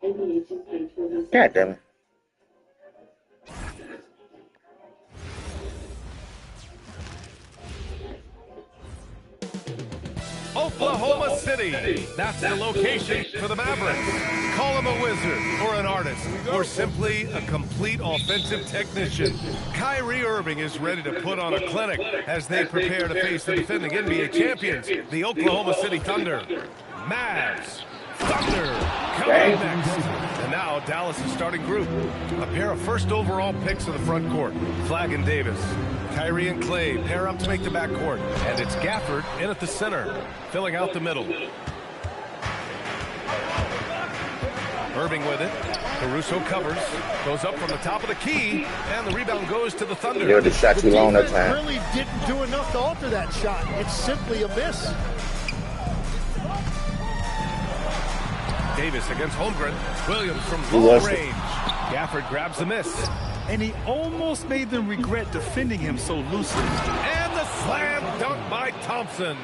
God damn it. Oklahoma City. That's the location for the Mavericks. Call him a wizard or an artist or simply a complete offensive technician. Kyrie Irving is ready to put on a clinic as they prepare to face the defending NBA champions, the Oklahoma City Thunder. Mavs. Thunder coming next. And now Dallas' starting group. A pair of first overall picks in the front court. Flagg and Davis. Kyrie and Clay pair up to make the backcourt. And it's Gafford in at the center, filling out the middle. Irving with it. Caruso covers. Goes up from the top of the key. And the rebound goes to the Thunder. Yeah, the shot too long that time. Really didn't do enough to alter that shot. It's simply a miss. Davis against Holmgren. Williams from long range. Gafford grabs the miss. And he almost made them regret defending him so loosely. And the slam dunk by Thompson.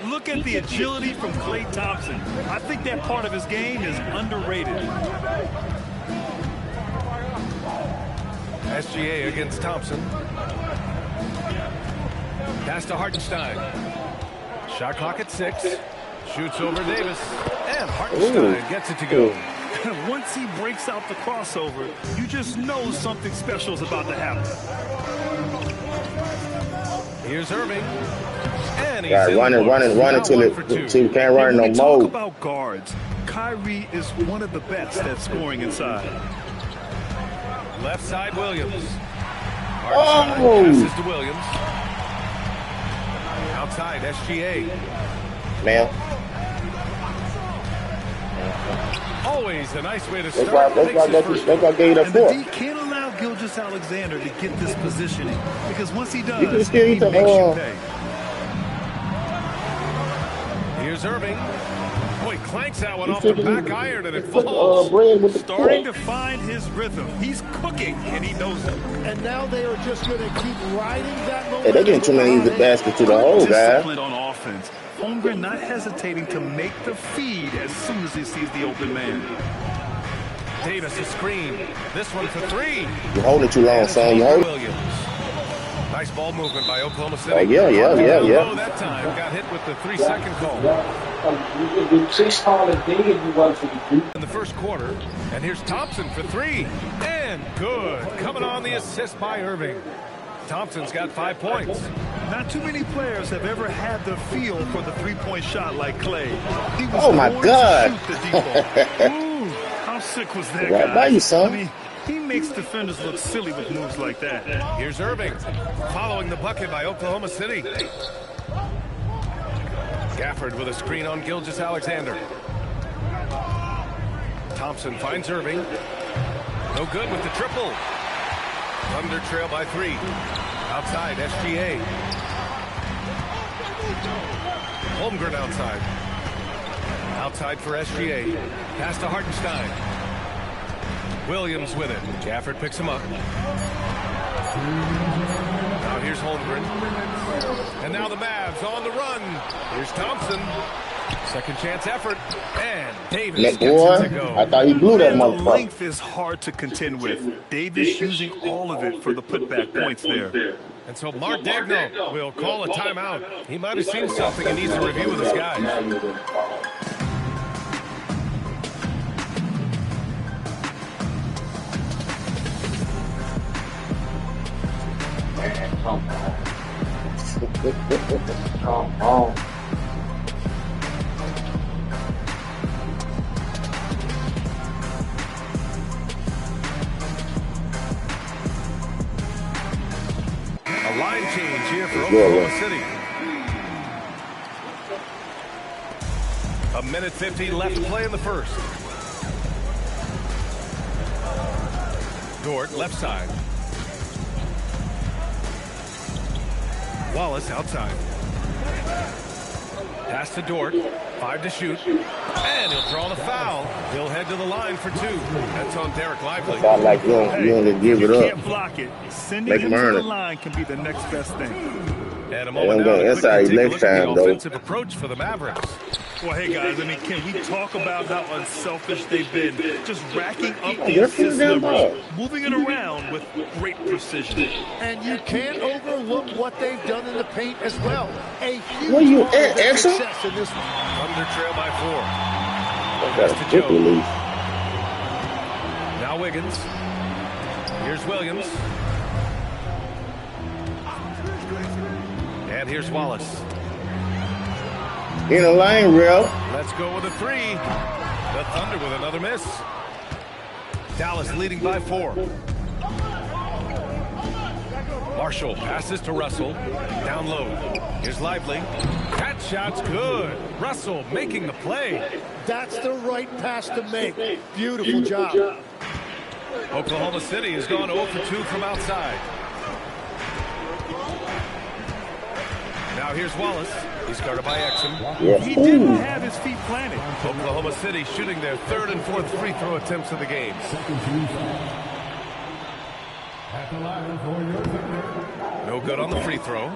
Look at the agility from Klay Thompson. I think that part of his game is underrated. SGA against Thompson. Pass to Hartenstein. Shot clock at 6. Shoots over Davis. And Hartenstein gets it to go. Once he breaks out the crossover, you just know something special is about to happen. Here's Irving. And he's running till you can't run no more. Talk about guards. Kyrie is one of the best at scoring inside. Left side, Williams. Passes to Williams. Outside, SGA. Man. Always a nice way to start. That's why I gave you that The four. D can't allow Gilgeous-Alexander to get this positioning because once he does, You can still he eat the makes you pay. Here's Irving. Boy, clanks that one off the back iron and it falls. Starting to find his rhythm. He's cooking and he knows it. And now they are just going to keep riding that momentum. Hey, they're getting too many easy baskets to the hole, guys. Discipline on offense. Holmgren not hesitating to make the feed as soon as he sees the open man. Davis a screen. This one for 3. You're holding too long, son. You hold. Williams. Nice ball movement by Oklahoma City. Oh, yeah. That time got hit with the 3-second call. In the first quarter, and here's Thompson for 3. And good. Coming on the assist by Irving. Thompson's got 5 points. Not too many players have ever had the feel for the three-point shot like Clay. He was Oh, my God. To shoot the deep ball. Ooh, how sick was that Right guy? by you, son. I mean, he makes defenders look silly with moves like that. Here's Irving, following the bucket by Oklahoma City. Gafford with a screen on Gilgeous-Alexander. Thompson finds Irving. No good with the triple. Thunder trail by 3. Outside, SGA. Holmgren outside. Outside for SGA. Pass to Hartenstein. Williams with it. Gafford picks him up. Now here's Holmgren. And now the Mavs on the run. Here's Thompson. Second chance effort. And Davis gets it to go. I thought he blew that The motherfucker. length is hard to contend with. Davis using all of it for the putback points there. And so Mark Daigneault will call a timeout. He might have seen something and needs a review with his guys. Come on. A line change here for Oklahoma City. A minute 50 left to play in the first. Dort, left side. Wallace outside. Pass to Dort. 5 to shoot. And he'll draw the foul. He'll head to the line for 2. That's on Derek Lively. Felt like you don't give it You up. can't block it. Sending Make him him to earn the it. line can be the next best thing. And a moment I'm now going to inside quickly take a next look at time, the though. offensive approach for the Mavericks. Well, hey, guys, I mean, can we talk about how unselfish they've been? Just racking up the They're from assist down numbers, low. moving it around with great precision. And you can't overlook what they've done in the paint as well. A huge Where you part of at, their Exum? success in this one. Thunder trail by 4. Got a to quick Joe. release. Now Wiggins. Here's Williams. And here's Wallace. In the lane, real. Let's go with a 3. The Thunder with another miss. Dallas leading by 4. Marshall passes to Russell. Down low. Here's Lively. That shot's good. Russell making the play. That's the right pass to make. Beautiful job. Oklahoma City has gone 0 for 2 from outside. Now here's Wallace. He's guarded by Exum. Yeah. He didn't have his feet planted. Oklahoma City shooting their 3rd and 4th free throw attempts of the game. No good on the free throw.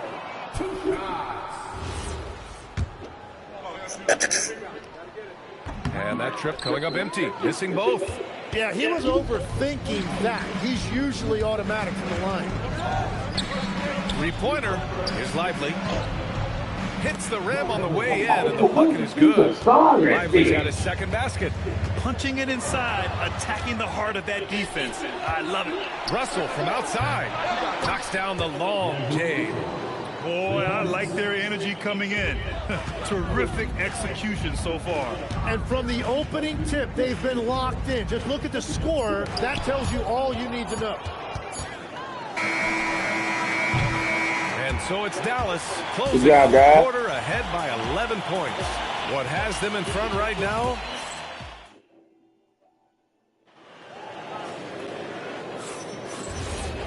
And that trip coming up empty, missing both. Yeah, he was overthinking that. He's usually automatic from the line. 3-pointer is Lively. Hits the rim on the way in, and the bucket is good. Lively's got his 2nd basket. Punching it inside, attacking the heart of that defense. I love it. Russell from outside knocks down the long J. Boy, I like their energy coming in. Terrific execution so far. And from the opening tip, they've been locked in. Just look at the score. That tells you all you need to know. And so it's Dallas closing Good job, the guys. quarter ahead by 11 points. What has them in front right now?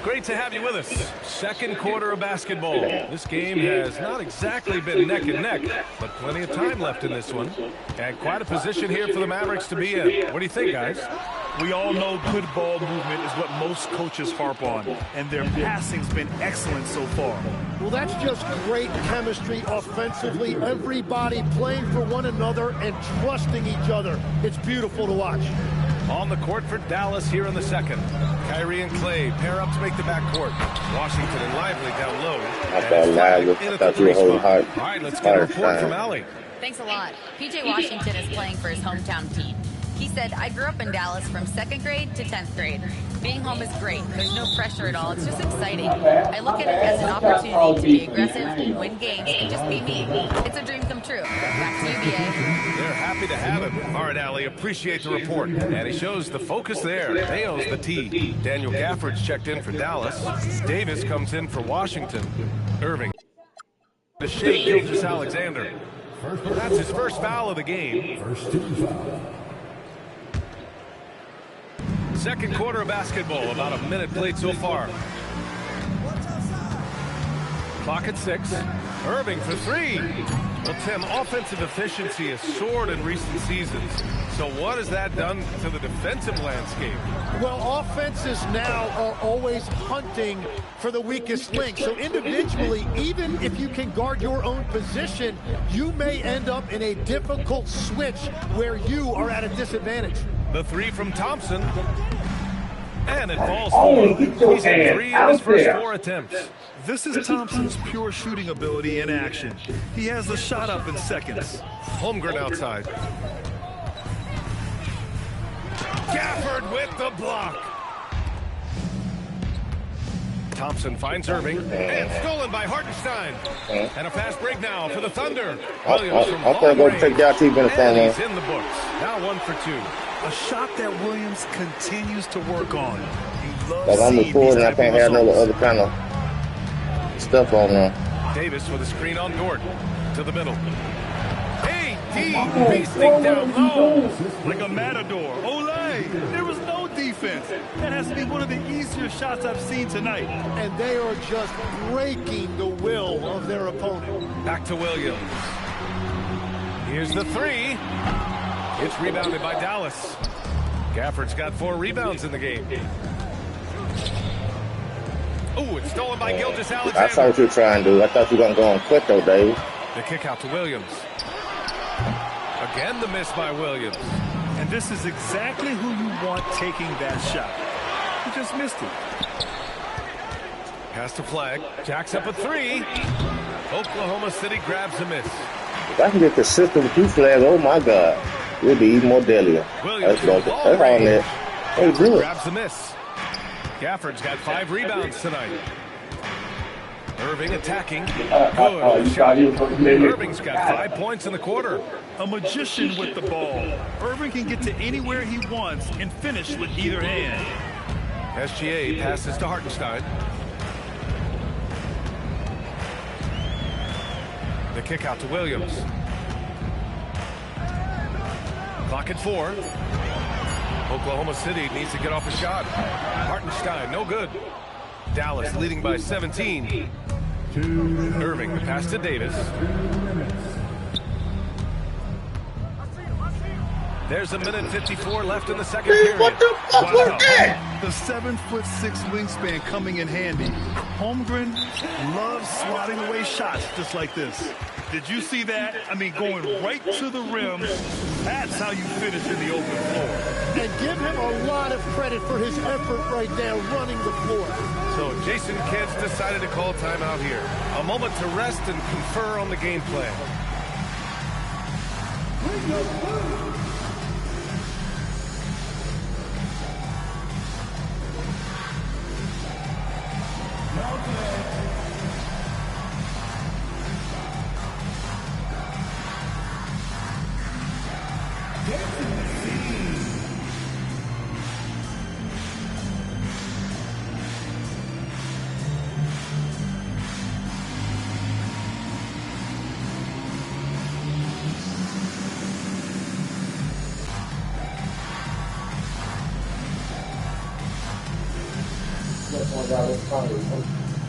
Great to have you with us. 2nd quarter of basketball. This game has not exactly been neck and neck, but plenty of time left in this one. And quite a position here for the Mavericks to be in. What do you think, guys? We all know good ball movement is what most coaches harp on, and their passing's been excellent so far. Well, that's just great chemistry offensively. Everybody playing for one another and trusting each other. It's beautiful to watch. On the court for Dallas here in the 2nd. Kyrie and Clay pair up to make the backcourt. Washington and Lively down low. I thought Lively. I thought you were holding hard. All right, let's get a report from Allie. Thanks a lot. PJ Washington is playing for his hometown team. He said, I grew up in Dallas from 2nd grade to 10th grade. Being home is great. There's no pressure at all. It's just exciting. I look at it as an opportunity to be aggressive, win games, and just be me. It's a dream come true. Back to you, BA. They're happy to have him. All right, Allie, appreciate the report. And he shows the focus there. Nails the tee. Daniel Gafford's checked in for Dallas. Davis comes in for Washington. Irving. The shake Gilgeous Alexander. That's his 1st foul of the game. 2nd quarter of basketball, about a minute played so far. Clock at 6. Irving for 3. Well, Tim, offensive efficiency has soared in recent seasons. So what has that done to the defensive landscape? Well, offenses now are always hunting for the weakest link. So individually, even if you can guard your own position, you may end up in a difficult switch where you are at a disadvantage. The 3 from Thompson. And it falls for him. He's in 3 in his first 4 attempts. This is Thompson's pure shooting ability in action. He has the shot up in seconds. Holmgren outside. Gafford with the block. Thompson finds Irving. And stolen by Hartenstein. And a fast break now for the Thunder. Williams from I'm going to go long take y'all TV in the phone. and he's in the books. Now 1 for 2. A shot that Williams continues to work on. He loves Like I'm seeing these recording, I type can't of have no results. other kind of stuff on there. Davis with a screen on Dort. To the middle. AD beasting down low. Like a matador. Olay! There was no defense. That has to be one of the easier shots I've seen tonight. And they are just breaking the will of their opponent. Back to Williams. Here's the 3. It's rebounded by Dallas. Gafford's got 4 rebounds in the game. Oh, it's stolen by Gilgeous I saw Alexander. what you were trying to do. I thought you were going to go on quick, though, Dave. The kick out to Williams. Again, the miss by Williams. And this is exactly who you want taking that shot. He just missed it. Pass to Flag. Jacks up a three. Oklahoma City grabs a miss. If I can get the system to Flag, oh my God, it'll be even more deadly. Williams That's all that. Hey, do it. grabs the miss. Gafford's got 5 rebounds tonight. Irving attacking. Good shot. Irving's got 5 points in the quarter. A magician with the ball. Irving can get to anywhere he wants and finish with either hand. SGA passes to Hartenstein. The kick out to Williams. Clock at 4. Oklahoma City needs to get off a shot. Hartenstein, no good. Dallas leading by 17. Irving, the pass to Davis. There's a minute 54 left in the second period. What the fuck was that? The 7'6" wingspan coming in handy. Holmgren loves swatting away shots just like this. Did you see that? I mean, going right to the rim. That's how you finish in the open floor. And give him a lot of credit for his effort right now running the floor. So Jason Kidd decided to call timeout here. A moment to rest and confer on the game plan.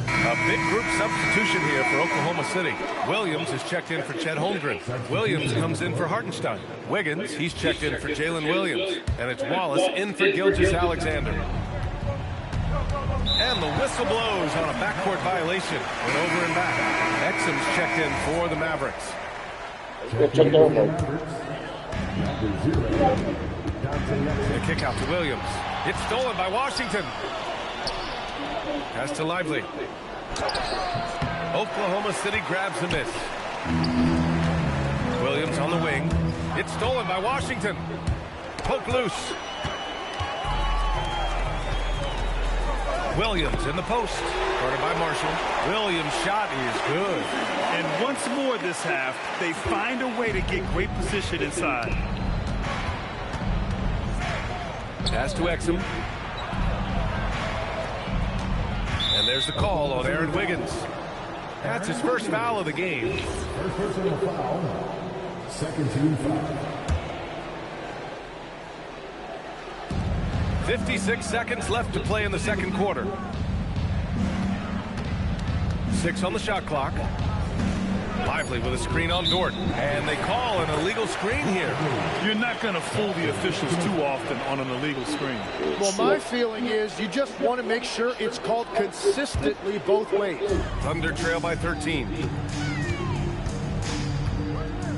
A big group substitution here for Oklahoma City. Williams is checked in for Chet Holmgren. Williams comes in for Hartenstein. Wiggins, he's checked in for Jalen Williams. And it's Wallace in for Gilgeous-Alexander. And the whistle blows on a backcourt violation. Went over and back. Exum's checked in for the Mavericks. The kick out to Williams. It's stolen by Washington. Pass to Lively. Oklahoma City grabs the miss. Williams on the wing. It's stolen by Washington. Poke loose. Williams in the post. Guarded by Marshall. Williams' shot is good. And once more this half, they find a way to get great position inside. Pass to Exum. And there's the call on Aaron Wiggins. That's his first foul of the game. First personal foul. Second team foul. 56 seconds left to play in the second quarter. 6 on the shot clock. Lively with a screen on Dort. And they call an illegal screen here. You're not going to fool the officials too often on an illegal screen. Well, my feeling is you just want to make sure it's called consistently both ways. Thunder trail by 13.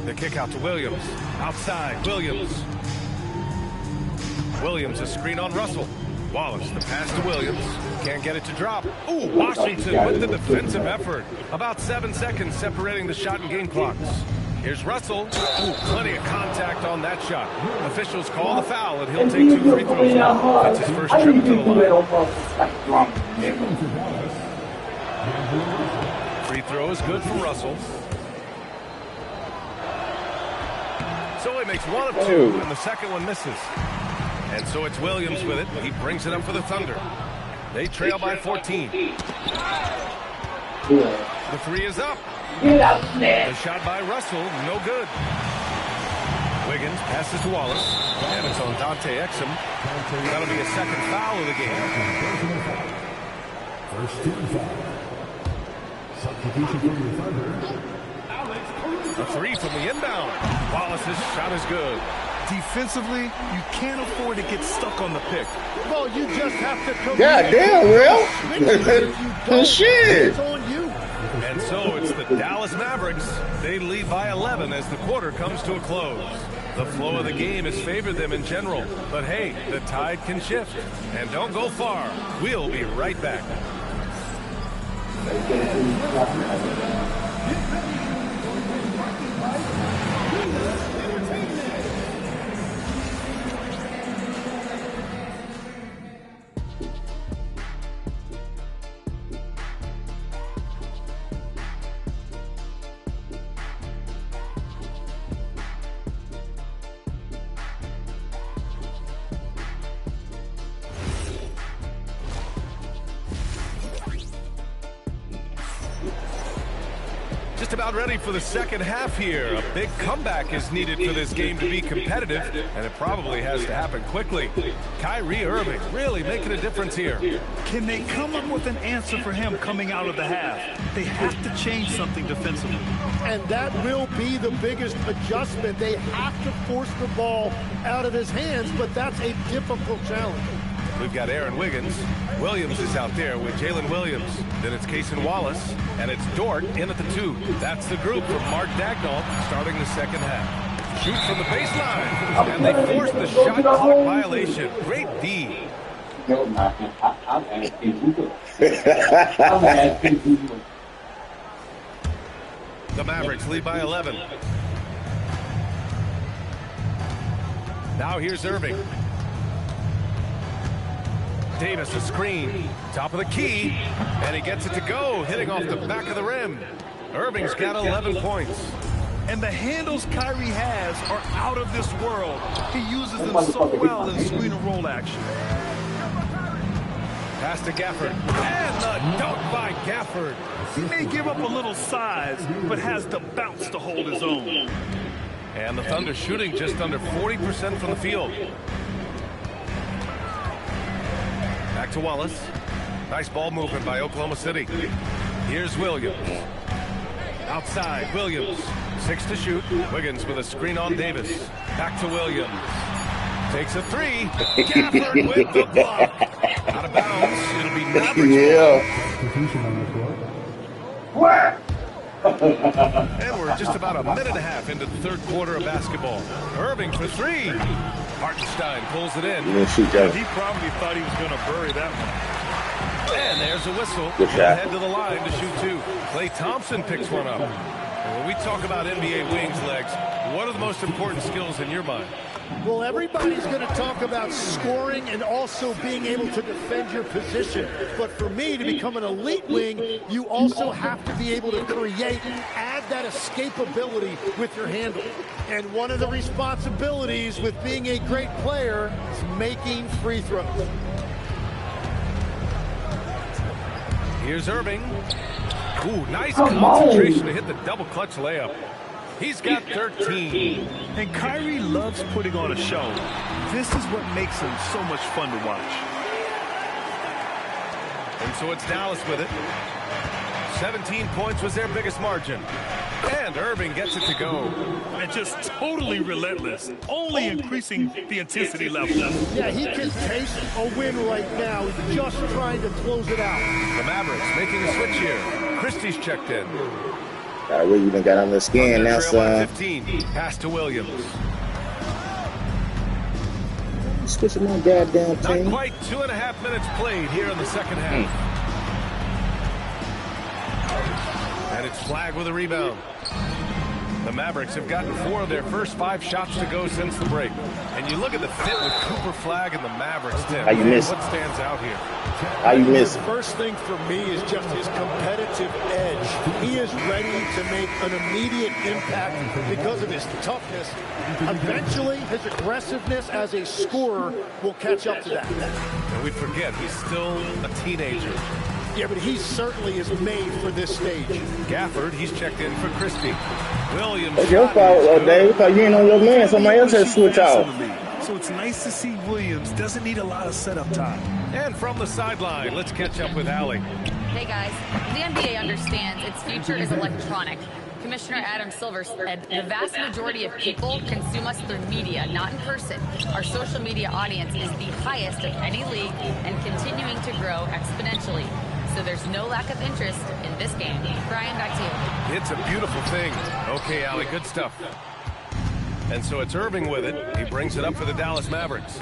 The kick out to Williams. Outside, Williams. Williams, a screen on Russell. Wallace, the pass to Williams. Can't get it to drop. Ooh, Washington with the defensive effort. About 7 seconds separating the shot and game clocks. Here's Russell. Ooh, plenty of contact on that shot. Officials call the foul, and he'll take 2 free throws. That's his first trip to the line. Free throw is good for Russell. So he makes 1 of 2, and the second one misses. And so it's Williams with it. He brings it up for the Thunder. They trail by 14. The 3 is up. The shot by Russell, no good. Wiggins passes to Wallace. And it's on Dante Exum. That'll be a second foul of the game. First team foul. Substitution for the Thunder. A 3 from the inbound. Wallace's shot is good. Defensively, you can't afford to get stuck on the pick. Well, you just have to come. God damn, real. If you don't, Shit. it's on you. And so it's the Dallas Mavericks. They lead by 11 as the quarter comes to a close. The flow of the game has favored them in general. But hey, the tide can shift. And don't go far. We'll be right back. Just about ready for the second half here. A big comeback is needed for this game to be competitive, and it probably has to happen quickly. Kyrie Irving really making a difference here. Can they come up with an answer for him coming out of the half? They have to change something defensively. And that will be the biggest adjustment. They have to force the ball out of his hands, but that's a difficult challenge. We've got Aaron Wiggins. Williams is out there with Jalen Williams. Then it's Cason Wallace, and it's Dort in at the 2. That's the group from Mark Daigneault starting the second half. Shoot from the baseline, and they force the shot clock violation. Great D. The Mavericks lead by 11. Now here's Irving. Davis a screen, top of the key, and he gets it to go, hitting off the back of the rim. Irving's got 11 points. And the handles Kyrie has are out of this world. He uses them so well in screen and roll action. Pass to Gafford, and the dunk by Gafford. He may give up a little size, but has the bounce to hold his own. And the Thunder shooting just under 40% from the field. Back to Wallace. Nice ball movement by Oklahoma City. Here's Williams. Outside, Williams. 6 to shoot. Wiggins with a screen on Davis. Back to Williams. Takes a 3. Gafford with the block. Out of bounds. It'll be Mavericks. And we're just about a minute and a half into the third quarter of basketball. Irving for 3. Hartenstein pulls it in. He probably thought he was going to bury that one. And there's a whistle. Head to the line to shoot 2. Klay Thompson picks one up. And when we talk about NBA wings, Legs, what are the most important skills in your mind? Well, everybody's going to talk about scoring and also being able to defend your position. But for me, to become an elite wing, you also have to be able to create, add that escapability with your handle. And one of the responsibilities with being a great player is making free throws. Here's Irving. Ooh, nice concentration to hit the double clutch layup. He's got 13. And Kyrie loves putting on a show. This is what makes him so much fun to watch. And so it's Dallas with it. 17 points was their biggest margin. And Irving gets it to go. And just totally relentless, only increasing the intensity level. Yeah, he can taste a win right now. He's just trying to close it out. The Mavericks making a switch here. Christie's checked in. I really even got on the skin now, son. 15. Pass to Williams. Switching my goddamn team. Not quite 2.5 minutes played here in the second half. And it's Flagg with a rebound. The Mavericks have gotten 4 of their first 5 shots to go since the break. And you look at the fit with Cooper Flagg and the Mavericks, Tim. How you miss? What stands out here? How you miss? First thing for me is just his competitive edge. He is ready to make an immediate impact because of his toughness. Eventually, his aggressiveness as a scorer will catch up to that. And we forget, he's still a teenager. Yeah, but he certainly is made for this stage. Gafford, he's checked in for Christie. Williams. It's your fault, Dave. Because you ain't on your man. Somebody else has to switch out. So it's nice to see Williams doesn't need a lot of setup time. And from the sideline, let's catch up with Allie. Hey guys, the NBA understands its future is electronic. Commissioner Adam Silver said the vast majority of people consume us through media, not in person. Our social media audience is the highest of any league and continuing to grow exponentially. so there's no lack of interest in this game. Brian, back to you. It's a beautiful thing. Okay, Allie, good stuff. And so it's Irving with it. He brings it up for the Dallas Mavericks.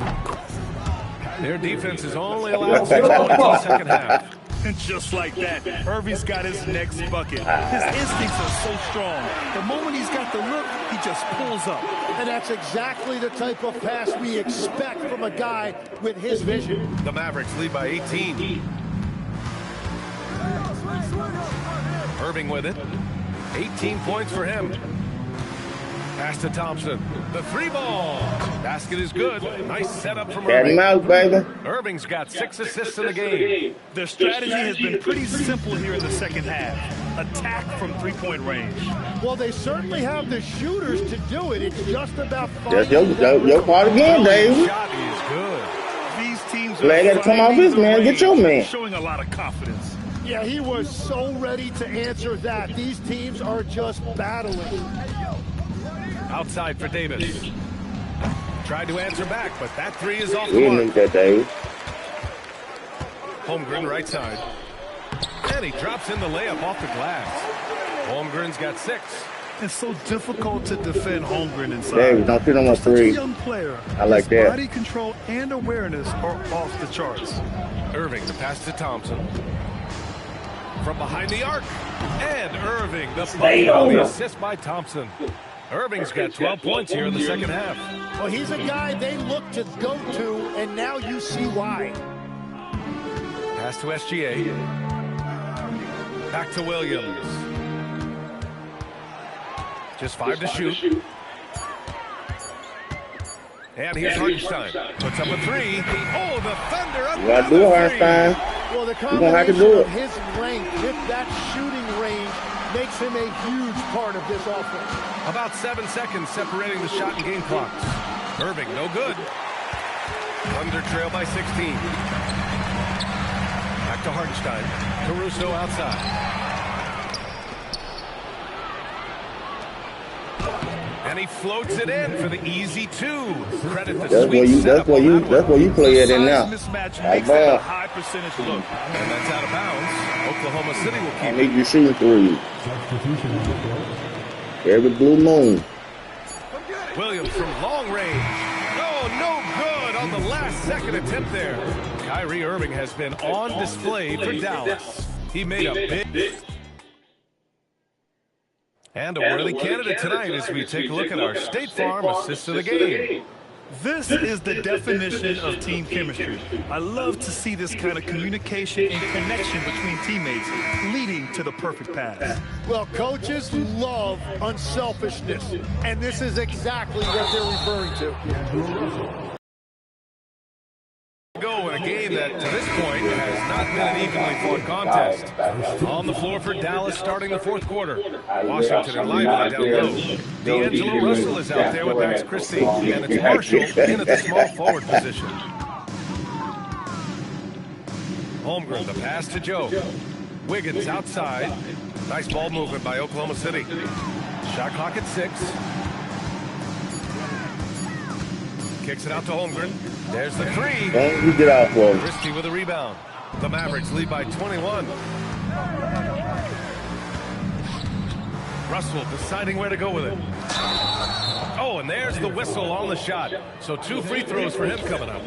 Their defense is only allowed 6 points in the second half. And just like that, Irving's got his next bucket. His instincts are so strong. The moment he's got the look, he just pulls up. And that's exactly the type of pass we expect from a guy with his vision. The Mavericks lead by 18. Irving with it. 18 points for him. Pass to Thompson. The 3-ball. Basket is good. Nice setup from Irving. Out, baby. Irving's got 6 assists in the game. Their strategy has been pretty simple here in the second half. Attack from three-point range. Well, they certainly have the shooters to do it. It's just about finding That's your part again, Dave. Shot is good. These teams Flag are gotta come off his man. Get your man. showing a lot of confidence. Yeah, he was so ready to answer that. These teams are just battling. Outside for Davis. Tried to answer back, but that 3 is off We the didn't mark. need that, Dave. Holmgren right side. And he drops in the layup off the glass. Holmgren's got 6. It's so difficult to defend Holmgren inside. Dave, don't fit on my Such a 3. young player. I like His that. body control and awareness are off the charts. Irving, the pass to Thompson. From behind the arc. And Irving, the bucket on the assist by Thompson. Irving's got 12 points here in the second half. Well, he's a guy they look to go to, and now you see why. Pass to SGA. Back to Williams. Just 5 to shoot. And here's Hartenstein. Puts up a 3. Oh, the Thunder up. You gotta do it, Hartenstein. Well, the gonna have to combination do of it. his length with that shooting range makes him a huge part of this offense. About 7 seconds separating the shot and game clocks. Irving, no good. Thunder trail by 16. Back to Hartenstein. Caruso outside. And he floats it in for the easy 2. Credit the That's sweet where you setup on that that's one. where you play it in Size now. mismatch Like makes it a that. high percentage look. And that's out of bounds. Oklahoma City will I keep it. need you shooting 3. Substitution on the floor. Every blue moon. Williams from long range. Oh, no good on the last second attempt there. Kyrie Irving has been on display for Dallas. He made a big... And a worthy candidate tonight as we take a look at our State Farm assist of the game. This is the definition of team chemistry. I love to see this kind of communication and connection between teammates leading to the perfect pass. Well, coaches love unselfishness, and this is exactly what they're referring to. Go in a game that, to this point, has not been an evenly fought contest. On the floor for Dallas starting the fourth quarter. Washington and Lively down low. D'Angelo Russell is out there with Max Christie, and it's Marshall in at the small forward position. Holmgren, the pass to Joe. Wiggins outside. Nice ball movement by Oklahoma City. Shot clock at 6. Kicks it out to Holmgren. There's the 3. Don't you get out for him. Christie with a rebound. The Mavericks lead by 21. Russell deciding where to go with it. Oh, and there's the whistle on the shot. So 2 free throws for him coming up.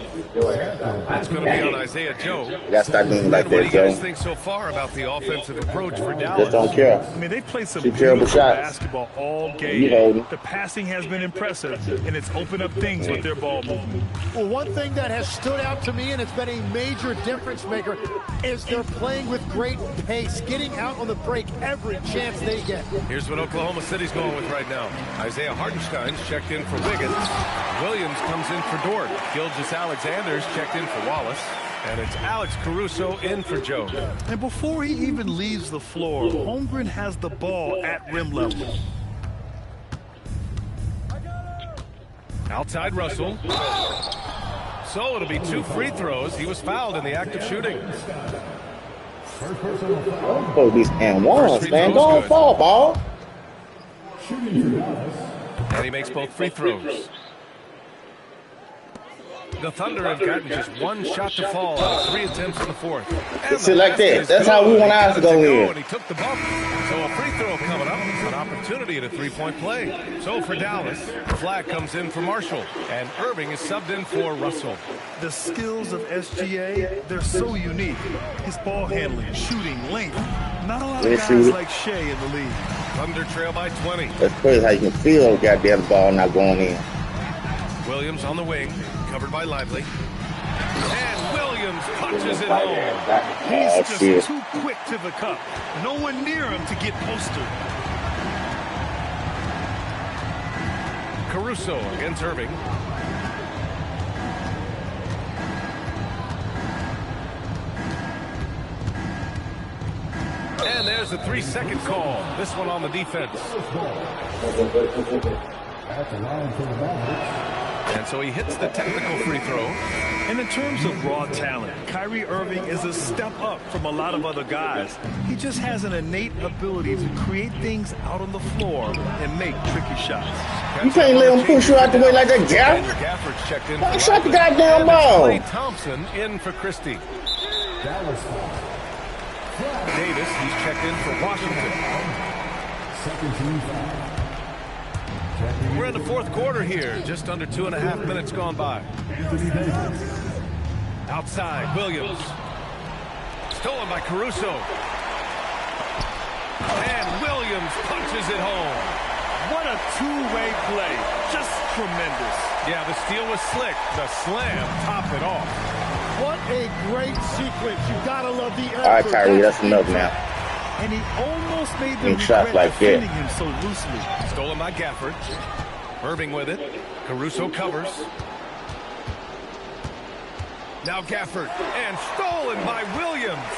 That's going to be on Isaiah Joe. You gotta start doing like And what do that, you guys Joe. think so far about the offensive approach for Just Dallas? don't care. I mean, they play some Shoot terrible beautiful shots. basketball all You game. holding. The passing has been impressive, and it's opened up things with their ball movement. Well, one thing that has stood out to me, and it's been a major difference maker, is they're playing with great pace, getting out on the break every chance they get. Here's what Oklahoma City's going with right now. Isaiah Hartenstein's checked in for Wiggins. Williams comes in for Dort. Gilgeous-Alexander's checked in for Wallace. And it's Alex Caruso in for Joe. And before he even leaves the floor, Holmgren has the ball at rim level. Outside Russell. So it'll be 2 free throws. He was fouled in the act of shooting. First person on the floor. I'm supposed to be and ones, First free man. throw's Go on, good. fall, ball. Shooting for Dallas. And he makes both free throws. The Thunder have gotten just one shot to fall out of 3 attempts in the fourth. It's like that. That's how we want ours to go in. And he took the bump. So a free throw coming up. An opportunity at a three-point play. So for Dallas, the flag comes in for Marshall. And Irving is subbed in for Russell. The skills of SGA, they're so unique. His ball handling, shooting, length. Not a lot of guys like Shea in the league. Thunder trail by 20. That's crazy how you can feel the goddamn ball not going in. Williams on the wing, covered by Lively. And Williams punches it home. He's just too quick to the cup. No one near him to get posted. Caruso against Irving. And there's a 3-second call. This one on the defense. At the line for the Mavericks. And so he hits the technical free throw. And in terms of raw talent, Kyrie Irving is a step up from a lot of other guys. He just has an innate ability to create things out on the floor and make tricky shots. You can't let him push you out the way like that, Gaff. Gafford's checked in. Shot the goddamn ball. Klay Thompson in for Christie. Dallas. Davis, he's checked in for Washington. Second team foul. We're in the fourth quarter here. Just under 2.5 minutes gone by. Outside, Williams. Stolen by Caruso. And Williams punches it home. What a two-way play. Just tremendous. Yeah, the steal was slick. The slam topped it off. What a great sequence. You gotta love the effort. All right, Kyrie, that's enough now. And he almost made the shots regret like that. defending him so loosely. Stolen by Gafford. Irving with it. Caruso covers. Now Gafford. And stolen by Williams.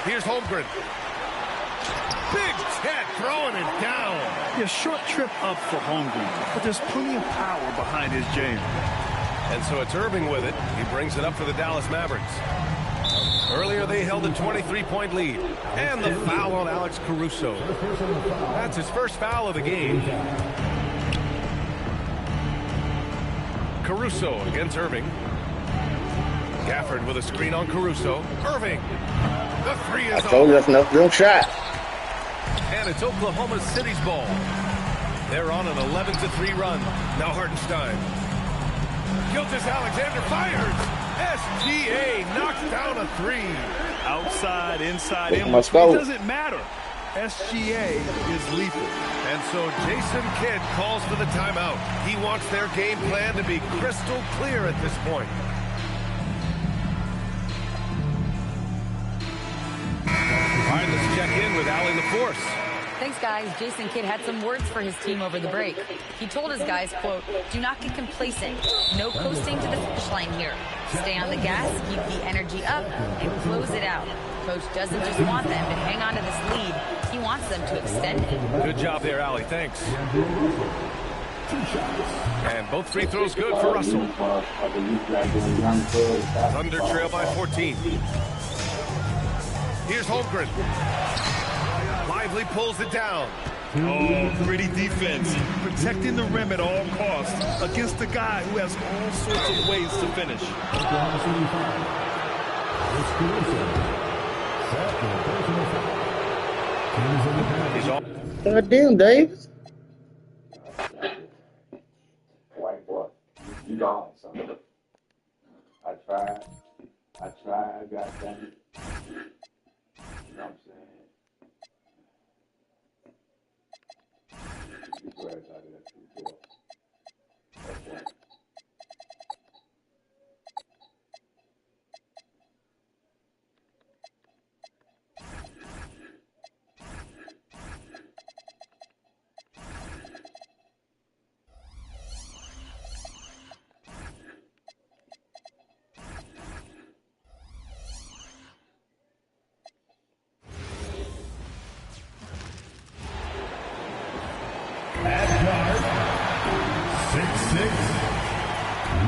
Here's Holmgren. Big Ted throwing it down. Yeah, short trip up for Holmgren, but there's plenty of power behind his jam. And so it's Irving with it. He brings it up for the Dallas Mavericks. Earlier they held a 23-point lead. And the foul on Alex Caruso. That's his first foul of the game. Caruso against Irving. Gafford with a screen on Caruso. Irving. The three is I told you that's enough. Don't shot. And it's Oklahoma City's ball. They're on an 11-3 run. Now Hartenstein. Gilgeous-Alexander fires. SGA knocks down a three. Outside, inside, in. It Must go. doesn't matter. SGA is lethal. And so Jason Kidd calls for the timeout. He wants their game plan to be crystal clear at this point. All right, let's check in with Allie LaForce. Thanks, guys. Jason Kidd had some words for his team over the break. He told his guys, quote, "Do not get complacent. No coasting to the finish line here. Stay on the gas, keep the energy up, and close it out. Coach doesn't just want them to hang on to this lead. He wants them to extend it." Good job there, Allie. Thanks. And both free throws good for Russell. Thunder trail by 14. Here's Holmgren. Lively pulls it down. Oh, gritty defense. Protecting the rim at all costs against a guy who has all sorts of ways to finish. He's off. God damn, Davis. White boy, you gone, son. I tried, got done. You know what I'm saying? These words out of that true door. Okay.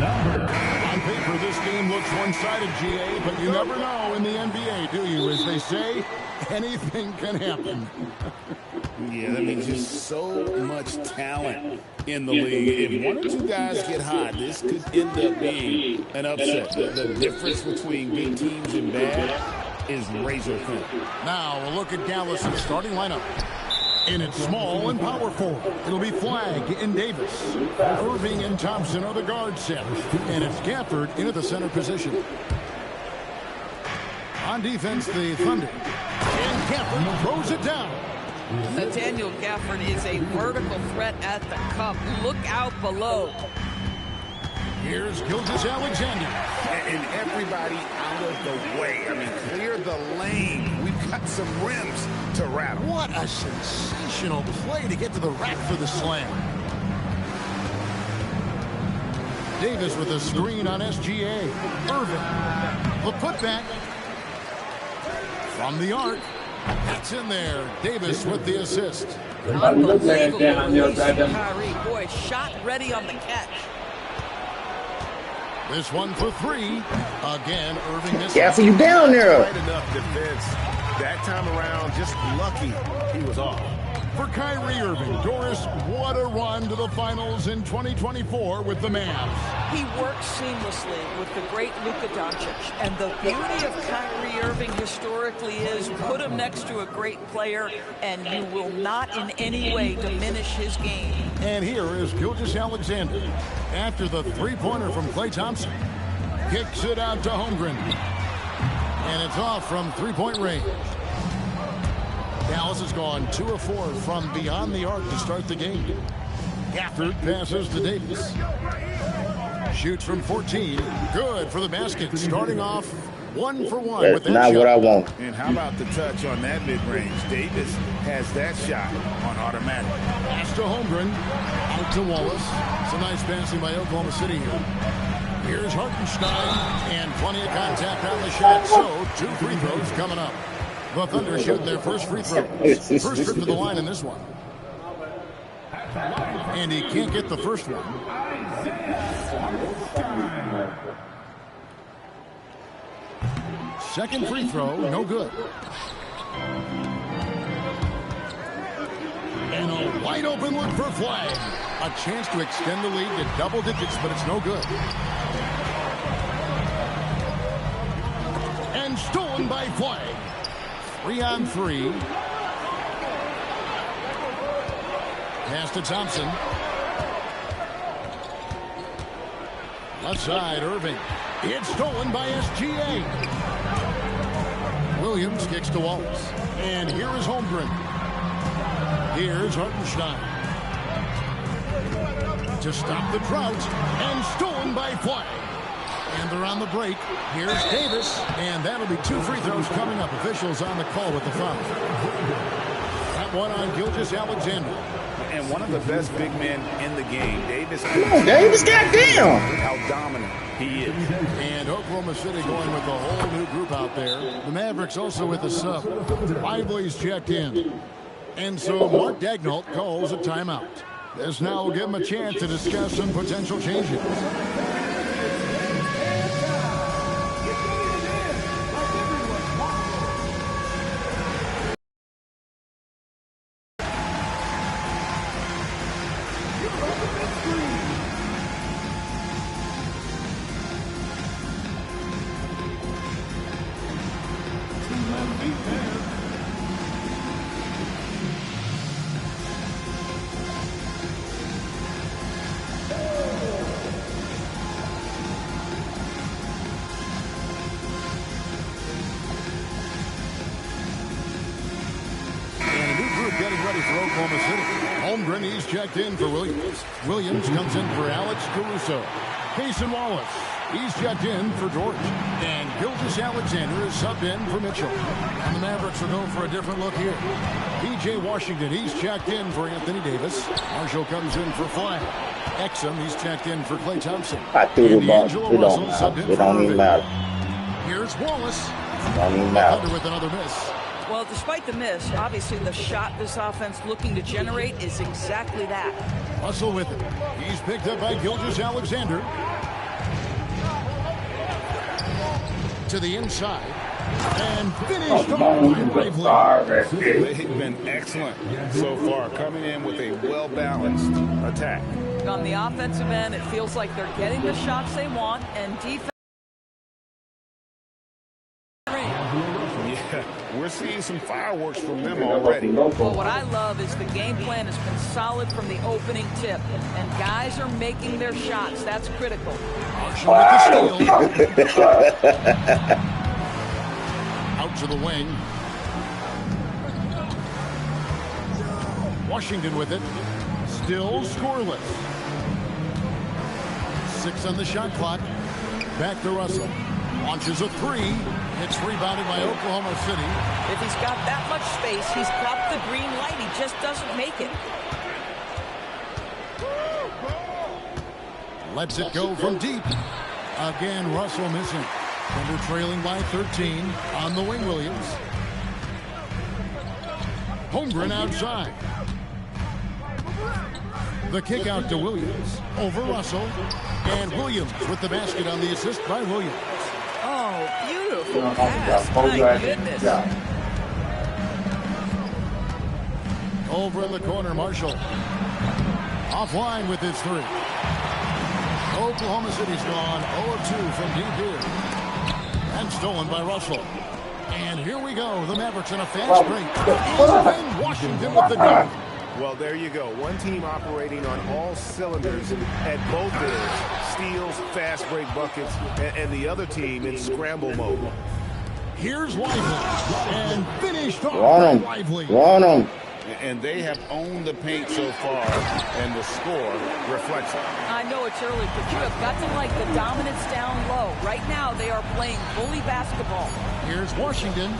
On paper, this game looks one-sided, GA, but you never know in the NBA, do you? As they say, anything can happen. Yeah, that means just so much much talent in the league. If one or two guys get hot, this could end up being an upset. The difference between good teams and bad is razor thin. Now a look at Dallas' starting lineup. And it's small and power forward. It'll be Flagg and Davis. Irving and Thompson are the guard set. And it's Gafford into the center position. On defense, the Thunder. And Gafford throws it down. Nathaniel Gafford is a vertical threat at the cup. Look out below. Here's Gilgeous-Alexander. And everybody out of the way. I mean, clear the lane. We've got some rims to rattle. What a sensational play to get to the rack for the slam. Davis with a screen on SGA. Irving. The putback. From the arc. That's in there. Davis with the assist. Unbelievable release from Kyrie. Boy, shot ready on the catch. This one for three. Again, Irving misses. Gafford, you down there. Right enough defense. That time around, just lucky he was off. For Kyrie Irving, Doris, what a run to the finals in 2024 with the Mavs. He works seamlessly with the great Luka Doncic. And the beauty of Kyrie Irving historically is put him next to a great player and you will not in any way diminish his game. And here is Gilgeous-Alexander. After the three-pointer from Klay Thompson. Kicks it out to Holmgren. And it's off from three-point range. Dallas has gone 2 of 4 from beyond the arc to start the game. Gafford passes to Davis. Shoots from 14. Good for the basket. Starting off 1 for 1 with that not shot. what I want. And how about the touch on that mid-range? Davis has that shot on automatic. Pass to Holmgren. Out to Wallace. It's a nice passing by Oklahoma City here. Here's Hartenstein. And plenty of contact on the shot. So 2 free throws coming up. The Thunder shooting their first free throw. First trip to the line in this one. And he can't get the first one. Second free throw, no good. And a wide open look for Flagg. A chance to extend the lead to double digits, but it's no good. And stolen by Flagg. 3 on 3. Pass to Thompson. Left side, Irving. It's stolen by SGA. Williams kicks to Wallace. And here is Holmgren. Here's Hartenstein. To stop the drought. And stolen by Flagg. And they're on the break. Here's Davis. And that'll be 2 free throws coming up. Officials on the call with the foul. That one on Gilgeous-Alexander. And one of the best big men in the game, Davis. Come on, Davis, goddamn. How dominant he is. And Oklahoma City going with a whole new group out there. The Mavericks also with a sub. Lively's checked in. And so Mark Daigneault calls a timeout. This now will give him a chance to discuss some potential changes. Checked in for Williams. Williams comes in for Alex Caruso. Cason Wallace. He's checked in for George. And Gilgeous-Alexander is subbed in for Mitchell. And the Mavericks will go for a different look here. P.J. Washington, he's checked in for Anthony Davis. Marshall comes in for Flagg. Exum, he's checked in for Klay Thompson. I threw the ball. It don't even matter. Here's Wallace. It don't even matter. With another miss. Well, despite the miss, obviously the shot this offense looking to generate is exactly that. Russell with it. He's picked up by Gilgeous-Alexander. To the inside. And finished off by Lively. They've been excellent so far, coming in with a well-balanced attack. On the offensive end, it feels like they're getting the shots they want, and defense. Yeah, we're seeing some fireworks from them already. Well, what I love is the game plan has been solid from the opening tip, and guys are making their shots. That's critical. Marshall with the steal. Out to the wing. Washington with it. Still scoreless. 6 on the shot clock. Back to Russell. Launches a 3. It's rebounded by Oklahoma City. If he's got that much space, he's got the green light. He just doesn't make it. Lets it go from deep. Again, Russell missing. Thunder trailing by 13 on the wing, Williams. Holmgren outside. The kick out to Williams. Over Russell. And Williams with the basket on the assist by Williams. Oh, beautiful pass. My goodness. Over in the corner, Marshall. Offline with his 3. Oklahoma City's gone 0-2 from deep here. And stolen by Russell. And here we go. The Mavericks in a fast break. And Washington with the dunk. Well, there you go. One team operating on all cylinders at both ends. Steals, fast break buckets, and the other team in scramble mode. Here's Lively. And finished off Run by him. Lively. Run him. And they have owned the paint so far, and the score reflects it. I know it's early, but you have got to like the dominance down low. Right now, they are playing bully basketball. Here's Washington.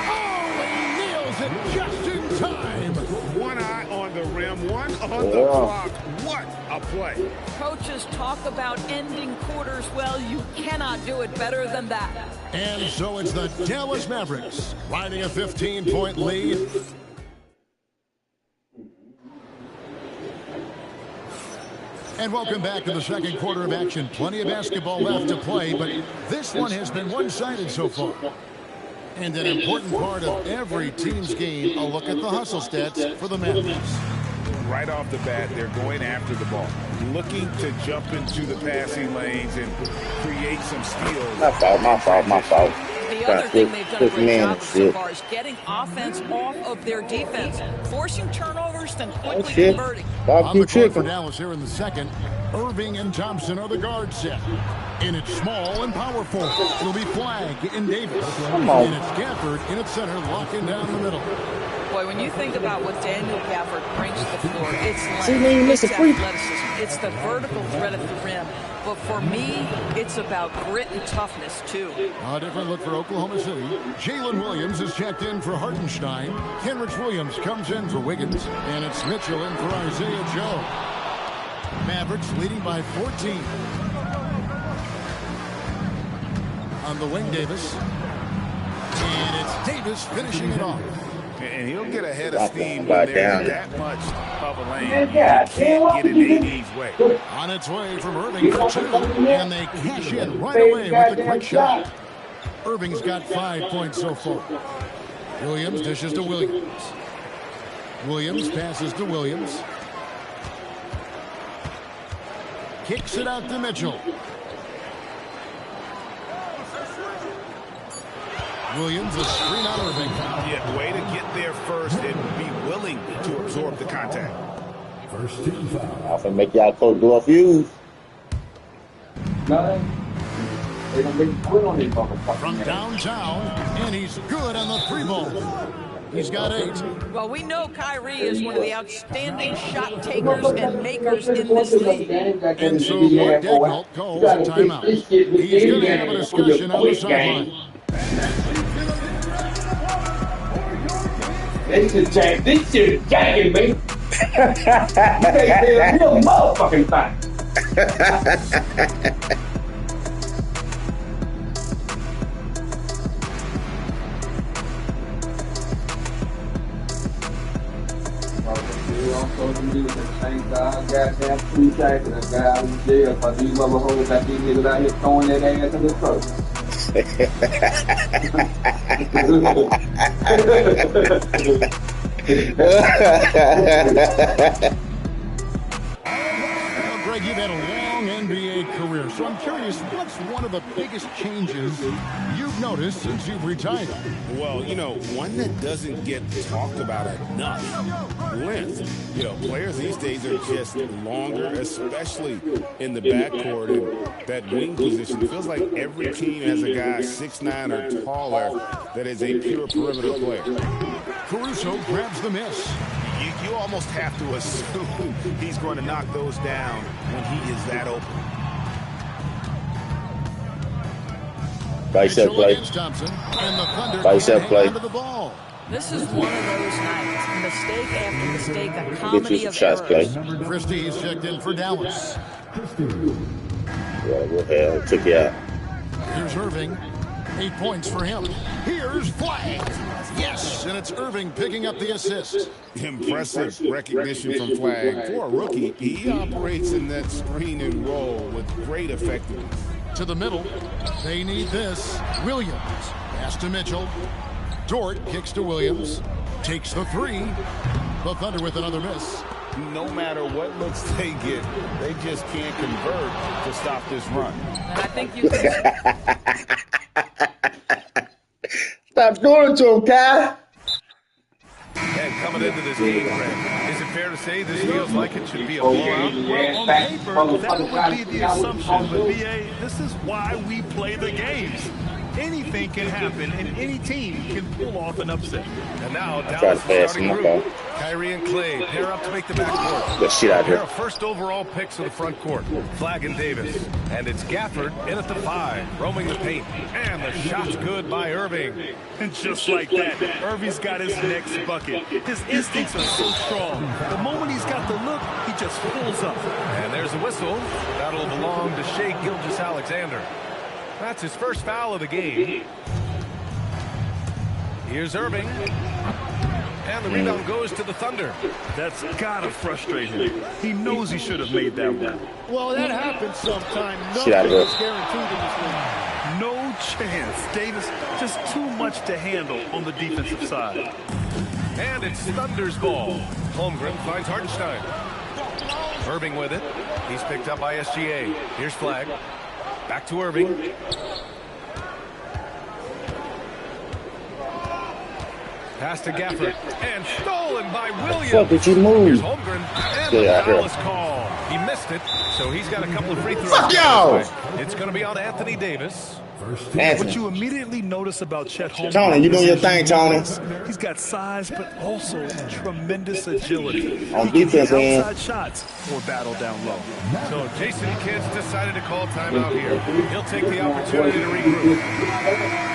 Oh, he nails it just in time. One eye on the rim, one on the clock. What a play. Coaches talk about ending quarters. Well, you cannot do it better than that. And so it's the Dallas Mavericks riding a 15-point lead. And welcome back to the second quarter of action. Plenty of basketball left to play, but this one has been one-sided so far. And an important part of every team's game, a look at the hustle stats for the Mavericks. Right off the bat, they're going after the ball, looking to jump into the passing lanes and create some steals. My fault. The other thing they've done a great job so far is getting offense off of their defense, forcing turnovers, then quickly converting. On the court for Dallas here in the second, Irving and Thompson are the guard set. And it's small and powerful. It'll be Flagg and Davis. And it's Gafford in its center, locking down the middle. Boy, when you think about what Daniel Gafford brings to the floor, it's athleticism. It's the vertical threat at the rim. But for me, it's about grit and toughness, too. A different look for Oklahoma City. Jalen Williams is checked in for Hartenstein. Kenrich Williams comes in for Wiggins. And it's Mitchell in for Isaiah Joe. Mavericks leading by 14. On the wing, Davis. And it's Davis finishing it off. And he'll get ahead of steam when there's that much of a lane. He can't get in AD's way. On its way from Irving for 2. And they cash in right away with a quick shot. Irving's got 5 points so far. Williams dishes to Williams. Williams passes to Williams. Kicks it out to Mitchell. Williams, a screen on Irving. Yeah, way to get there first and be willing to absorb the contact. First team foul. I'm gonna make y'all coach do a fuse. From downtown, and he's good on the 3-ball. He's got 8. Well, we know Kyrie is one of the outstanding shot takers and makers in this league. And so Mark Daigneault calls a timeout. He's going to have a discussion on the sideline. This shit is jacking me. You can't say a real motherfucking thing. Thank God, goddamn appreciate it. That guy out in jail for these motherfuckers that these niggas out here throwing that ass in the truck. Greg, you've had a long NBA career, so I'm curious, what's one of the biggest changes you've noticed since you've retired? Well, you know, one that doesn't get talked about enough, length. You know, players these days are just longer, especially in the backcourt and that wing position. It feels like every team has a guy 6'9" or taller that is a pure perimeter player. Caruso grabs the miss. You almost have to assume he's going to knock those down when he is that open. Bicep play. Thompson, and the Thunder Bicep play. the ball. This is one of those nights. Mistake after mistake, a Get you comedy some of shots, errors. Clay. Christie's checked in for Dallas. Yeah, go ahead. Took you out. Here's Irving. 8 points for him. Here's Flag. Yes, and it's Irving picking up the assist. Impressive recognition from Flag. For a rookie, he operates in that screen and roll with great effectiveness. To the middle. They need this. Williams. Pass to Mitchell. Dort kicks to Williams. Takes the three. The Thunder with another miss. No matter what looks they get, they just can't convert to stop this run. And I think you can... Stop doing it to him, Kai. And coming into this game, Greg, is it fair to say this feels like it should be a blowout? Well, on paper, that would be the assumption, but BA, this is why we play the games. Anything can happen, and any team can pull off an upset. And now I tried to Dallas pass starting him group. up. Kyrie and Clay pair up to make the backcourt. Get shit out Pair here. of first overall picks of the front court, Flag and Davis. And it's Gafford in at the 5, roaming the paint. And the shot's good by Irving. And just like that, Irving's got his next bucket. His instincts are so strong. The moment he's got the look, he just pulls up. And there's a whistle. That'll belong to Shai Gilgeous-Alexander. That's his first foul of the game. Here's Irving. And the rebound goes to the Thunder. That's gotta frustrate him. He knows he should have made that one. Well, that happens sometime. Shit out of here. Nothing is guaranteed in this league. No chance. Davis, just too much to handle on the defensive side. And it's Thunder's ball. Holmgren finds Hartenstein. Irving with it. He's picked up by SGA. Here's Flag. Back to Irving. Pass to Gafford. And stolen by Williams. What did you move? Here's Holmgren. And the foul is called. He missed it, so he's got a couple of free throws. Fuck y'all! It's going to be on Anthony Davis. What you immediately notice about Chet Holmgren, Tony, you doing your thing, Tony. He's got size, but also tremendous agility. On He can defense, hit man. outside shots or battle down low. So Jason Kidd's decided to call timeout here. He'll take the opportunity to regroup.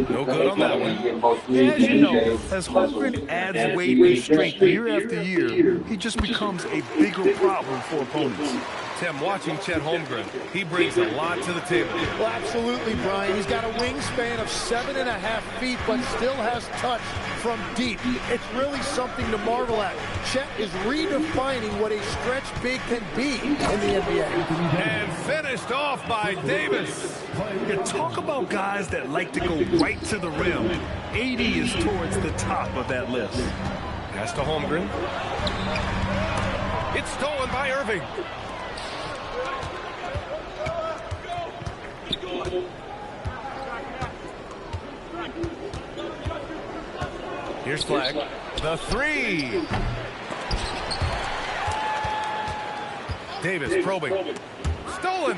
No good on that one. As you know, as Holmgren adds weight and strength year after year, he just becomes a bigger problem for opponents. Tim, watching Chet Holmgren, he brings a lot to the table. Well, absolutely, Brian. He's got a wingspan of 7.5 feet, but still has touch from deep. It's really something to marvel at. Chet is redefining what a stretch big can be in the NBA. And finished off by Davis. You talk about guys that like to go right to the rim. AD is towards the top of that list. Pass to Holmgren. It's stolen by Irving. Here's Flag. The 3. Davis probing. Stolen.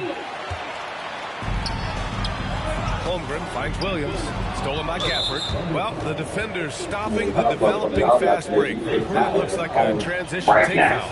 Holmgren finds Williams. Stolen by Gafford. Well, the defender's stopping the developing fast break. That looks like a transition takeout.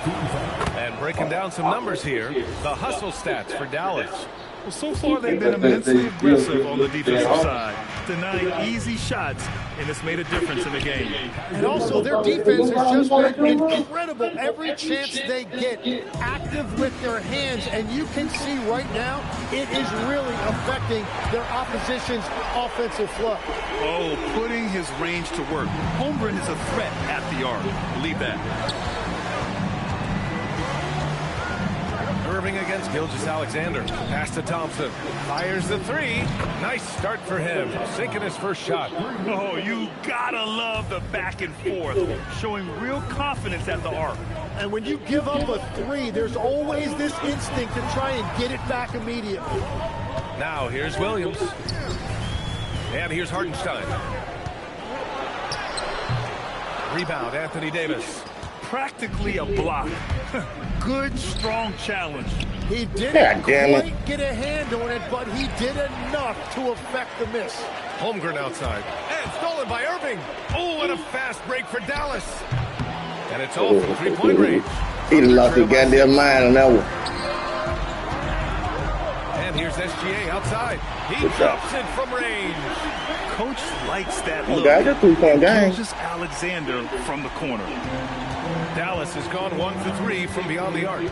And breaking down some numbers here, the hustle stats for Dallas. Well, so far they've been immensely aggressive on the defensive side. denied easy shots, and it's made a difference in the game. And also, their defense has just been incredible. Every chance they get, active with their hands, and you can see right now, it is really affecting their opposition's offensive flow. Oh, putting his range to work. Holmgren is a threat at the arc. Believe that. Irving against Gilgeous-Alexander. Pass to Thompson. Fires the three. Nice start for him. Sinking his first shot. Oh, you gotta love the back and forth. Showing real confidence at the arc. And when you give up a three, there's always this instinct to try and get it back immediately. Now here's Williams. And here's Hartenstein. Rebound, Anthony Davis. Practically a block. Good, strong challenge. He didn't quite get a hand on it, but he did enough to affect the miss. Holmgren outside. And stolen by Irving. Oh, and a fast break for Dallas. And it's all from three-point range. He lost his goddamn mind on that one. And here's SGA outside. He drops it from range. Coach likes that look. Okay, that's 3-point game. Gilgeous-Alexander from the corner. Dallas has gone 1 for 3 from beyond the arc.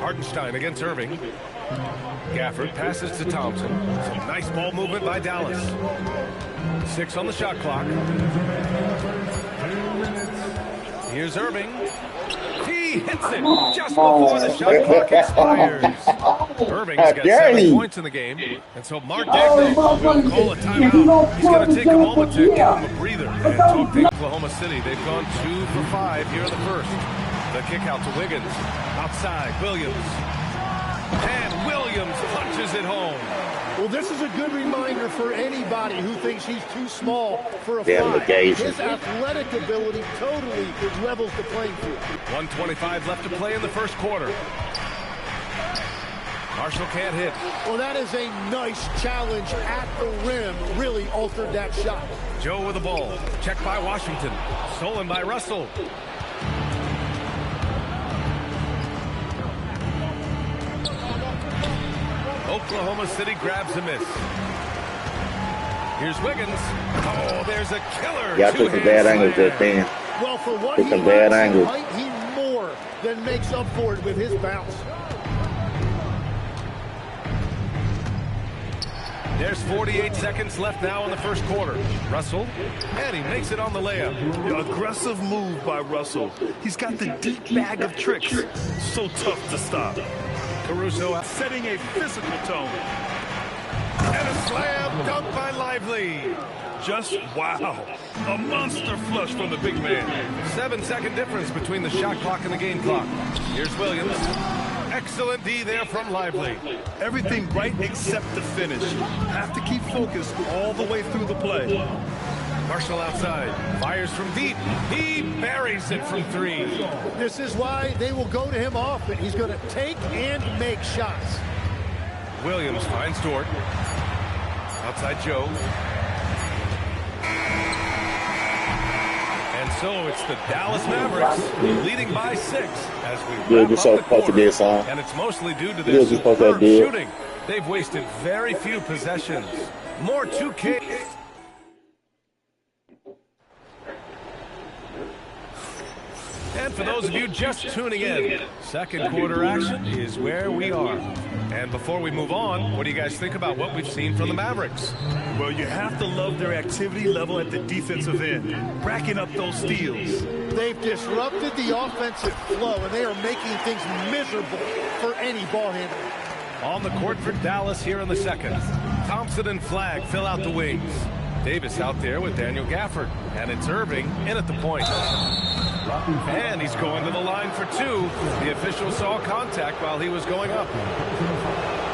Hartenstein against Irving. Gafford passes to Thompson. Some nice ball movement by Dallas. 6 on the shot clock. Here's Irving. He hits it just before the shot clock expires. Irving's got 7 points in the game, and so Mark Daigneault will call a timeout. He's going to take a moment to give him a breather and talk to Oklahoma City. They've gone 2 for 5 here in the first. The kick out to Wiggins. Outside, Williams. And Williams punches it home. Well, this is a good reminder for anybody who thinks he's too small for a five. His athletic ability totally levels the playing field. 1:25 left to play in the first quarter. Marshall can't hit. Well, that is a nice challenge at the rim. Really altered that shot. Joe with the ball. Checked by Washington. Stolen by Russell. Oklahoma City grabs a miss. Here's Wiggins. Oh, there's a killer. Yeah, I took some bad angles there, Dan. Well, for what took some bad angles. He more than makes up for it with his bounce. There's 48 seconds left now in the first quarter. Russell, and he makes it on the layup. Aggressive move by Russell. He's got the deep bag of tricks. So tough to stop. Caruso setting a physical tone. And a slam dunk by Lively. Just wow. A monster flush from the big man. 7-second difference between the shot clock and the game clock. Here's Williams. Excellent D there from Lively. Everything right except the finish. Have to keep focused all the way through the play. Marshall outside. Fires from deep. He buries it from 3. This is why they will go to him often. He's going to take and make shots. Williams finds Dort. Outside Joe. And so it's the Dallas Mavericks leading by 6 as we wrap up the quarter. And it's mostly due to their superb shooting. They've wasted very few possessions. More 2K. And for those of you just tuning in, second quarter action is where we are. And before we move on, what do you guys think about what we've seen from the Mavericks? Well, you have to love their activity level at the defensive end, racking up those steals. They've disrupted the offensive flow, and they are making things miserable for any ball handler. On the court for Dallas here in the second. Thompson and Flagg fill out the wings. Davis out there with Daniel Gafford. And it's Irving in at the point. And he's going to the line for 2. The official saw contact while he was going up.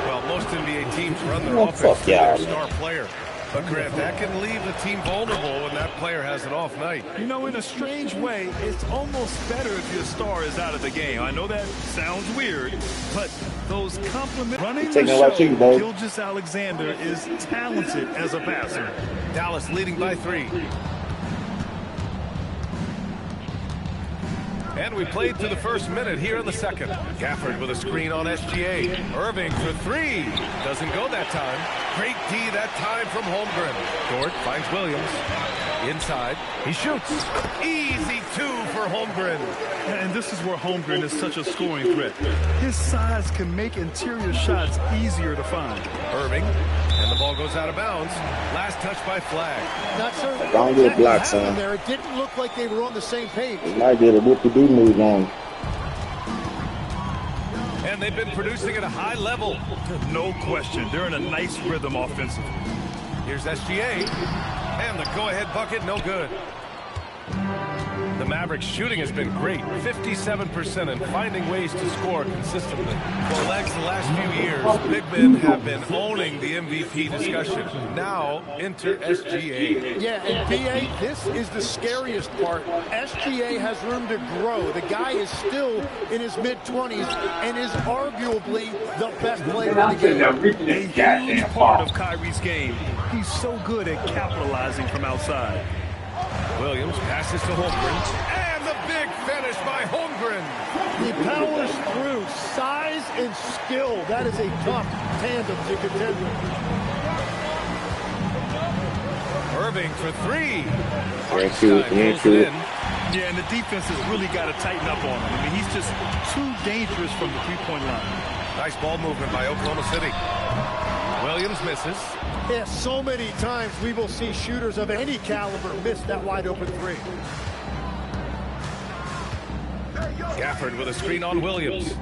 Well, most NBA teams run their offense to their star player. But, Grant, that can leave the team vulnerable when that player has an off night. You know, in a strange way, it's almost better if your star is out of the game. I know that sounds weird, but those compliments running the show, Gilgeous-Alexander is talented as a passer. Dallas leading by 3. And we played to the first minute here in the second. Gafford with a screen on SGA. Irving for three. Doesn't go that time. Great D that time from Holmgren. Dort finds Williams. Inside. He shoots. Easy two for Holmgren. And this is where Holmgren is such a scoring threat. His size can make interior shots easier to find. Irving. And the ball goes out of bounds. Last touch by Flag. Not sure. Don't get blocked, son. There, it didn't look like they were on the same page. It might get a whoop-de-doo move on. And they've been producing at a high level. No question. They're in a nice rhythm offensively. Here's SGA. And the go-ahead bucket, no good. The Mavericks' shooting has been great, 57%, and finding ways to score consistently. For legs the last few years, big men have been owning the MVP discussion. Now, enter SGA. Yeah, and BA, this is the scariest part. SGA has room to grow. The guy is still in his mid-20s and is arguably the best player in the game. A huge part of Kyrie's game. He's so good at capitalizing from outside. Williams passes to Holmgren. And the big finish by Holmgren. He powers through. Size and skill. That is a tough tandem to contend with. Irving for three. Yeah, and the defense has really got to tighten up on him. I mean, he's just too dangerous from the three-point line. Nice ball movement by Oklahoma City. Williams misses. Yeah, so many times we will see shooters of any caliber miss that wide-open three. Gafford with a screen on Williams.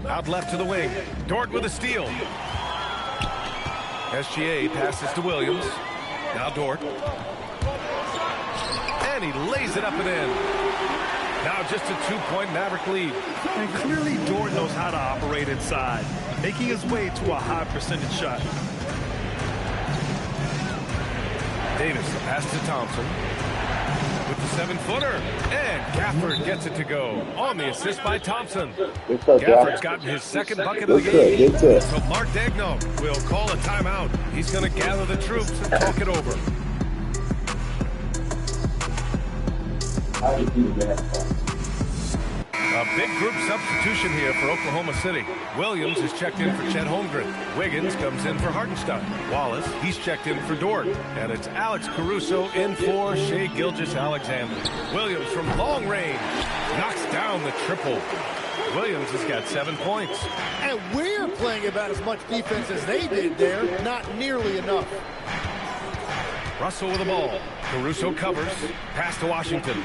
Out left to the wing. Dort with a steal. SGA passes to Williams. Now Dort. And he lays it up and in. Now just a two-point Maverick lead. And clearly Dort knows how to operate inside, making his way to a high percentage shot. Davis, the pass to Thompson. With the 7-footer. And Gafford gets it to go. On the assist by Thompson. Gafford's gotten his second bucket of the game. So Mark Daigneault will call a timeout. He's going to gather the troops and talk it over. A big group substitution here for Oklahoma City. Williams is checked in for Chet Holmgren. Wiggins comes in for Hartenstein. Wallace, he's checked in for Dort. And it's Alex Caruso in for Shai Gilgeous-Alexander. Williams from long range knocks down the triple. Williams has got 7 points. And we're playing about as much defense as they did there. Not nearly enough. Russell with the ball. Caruso covers. Pass to Washington.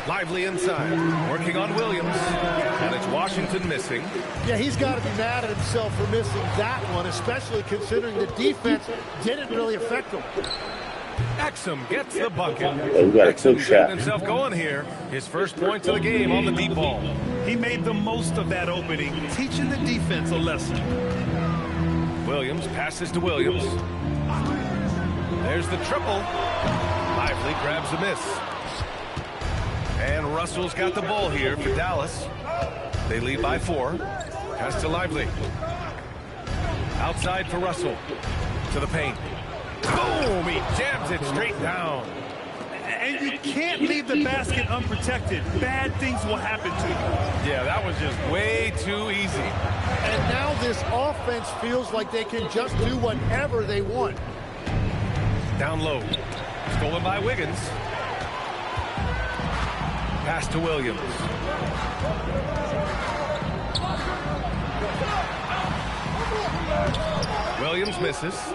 Lively inside. Working on Williams. And it's Washington missing. Yeah, he's got to be mad at himself for missing that one, especially considering the defense didn't really affect him. Exum gets the bucket. Exum's getting himself going here. His first points of the game on the deep ball. He made the most of that opening, teaching the defense a lesson. Williams passes to Williams. There's the triple. Lively grabs a miss. And Russell's got the ball here for Dallas. They lead by 4. Pass to Lively. Outside for Russell. To the paint. Boom! He jams it straight down. And you can't leave the basket unprotected. Bad things will happen to you. Yeah, that was just way too easy. And now this offense feels like they can just do whatever they want. Down low. Stolen by Wiggins. Pass to Williams. Williams misses.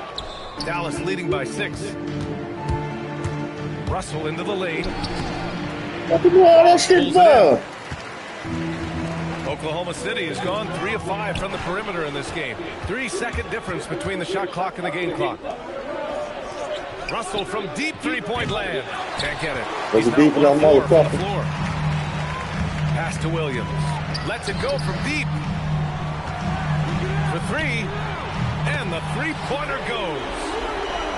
Dallas leading by 6. Russell into the lane. Oklahoma City has gone 3 of 5 from the perimeter in this game. 3-second difference between the shot clock and the game clock. Russell from deep three-point land. Can't get it. He's now 1 of 4 from the floor. Pass to Williams. Lets it go from deep. For 3. And the three-pointer goes.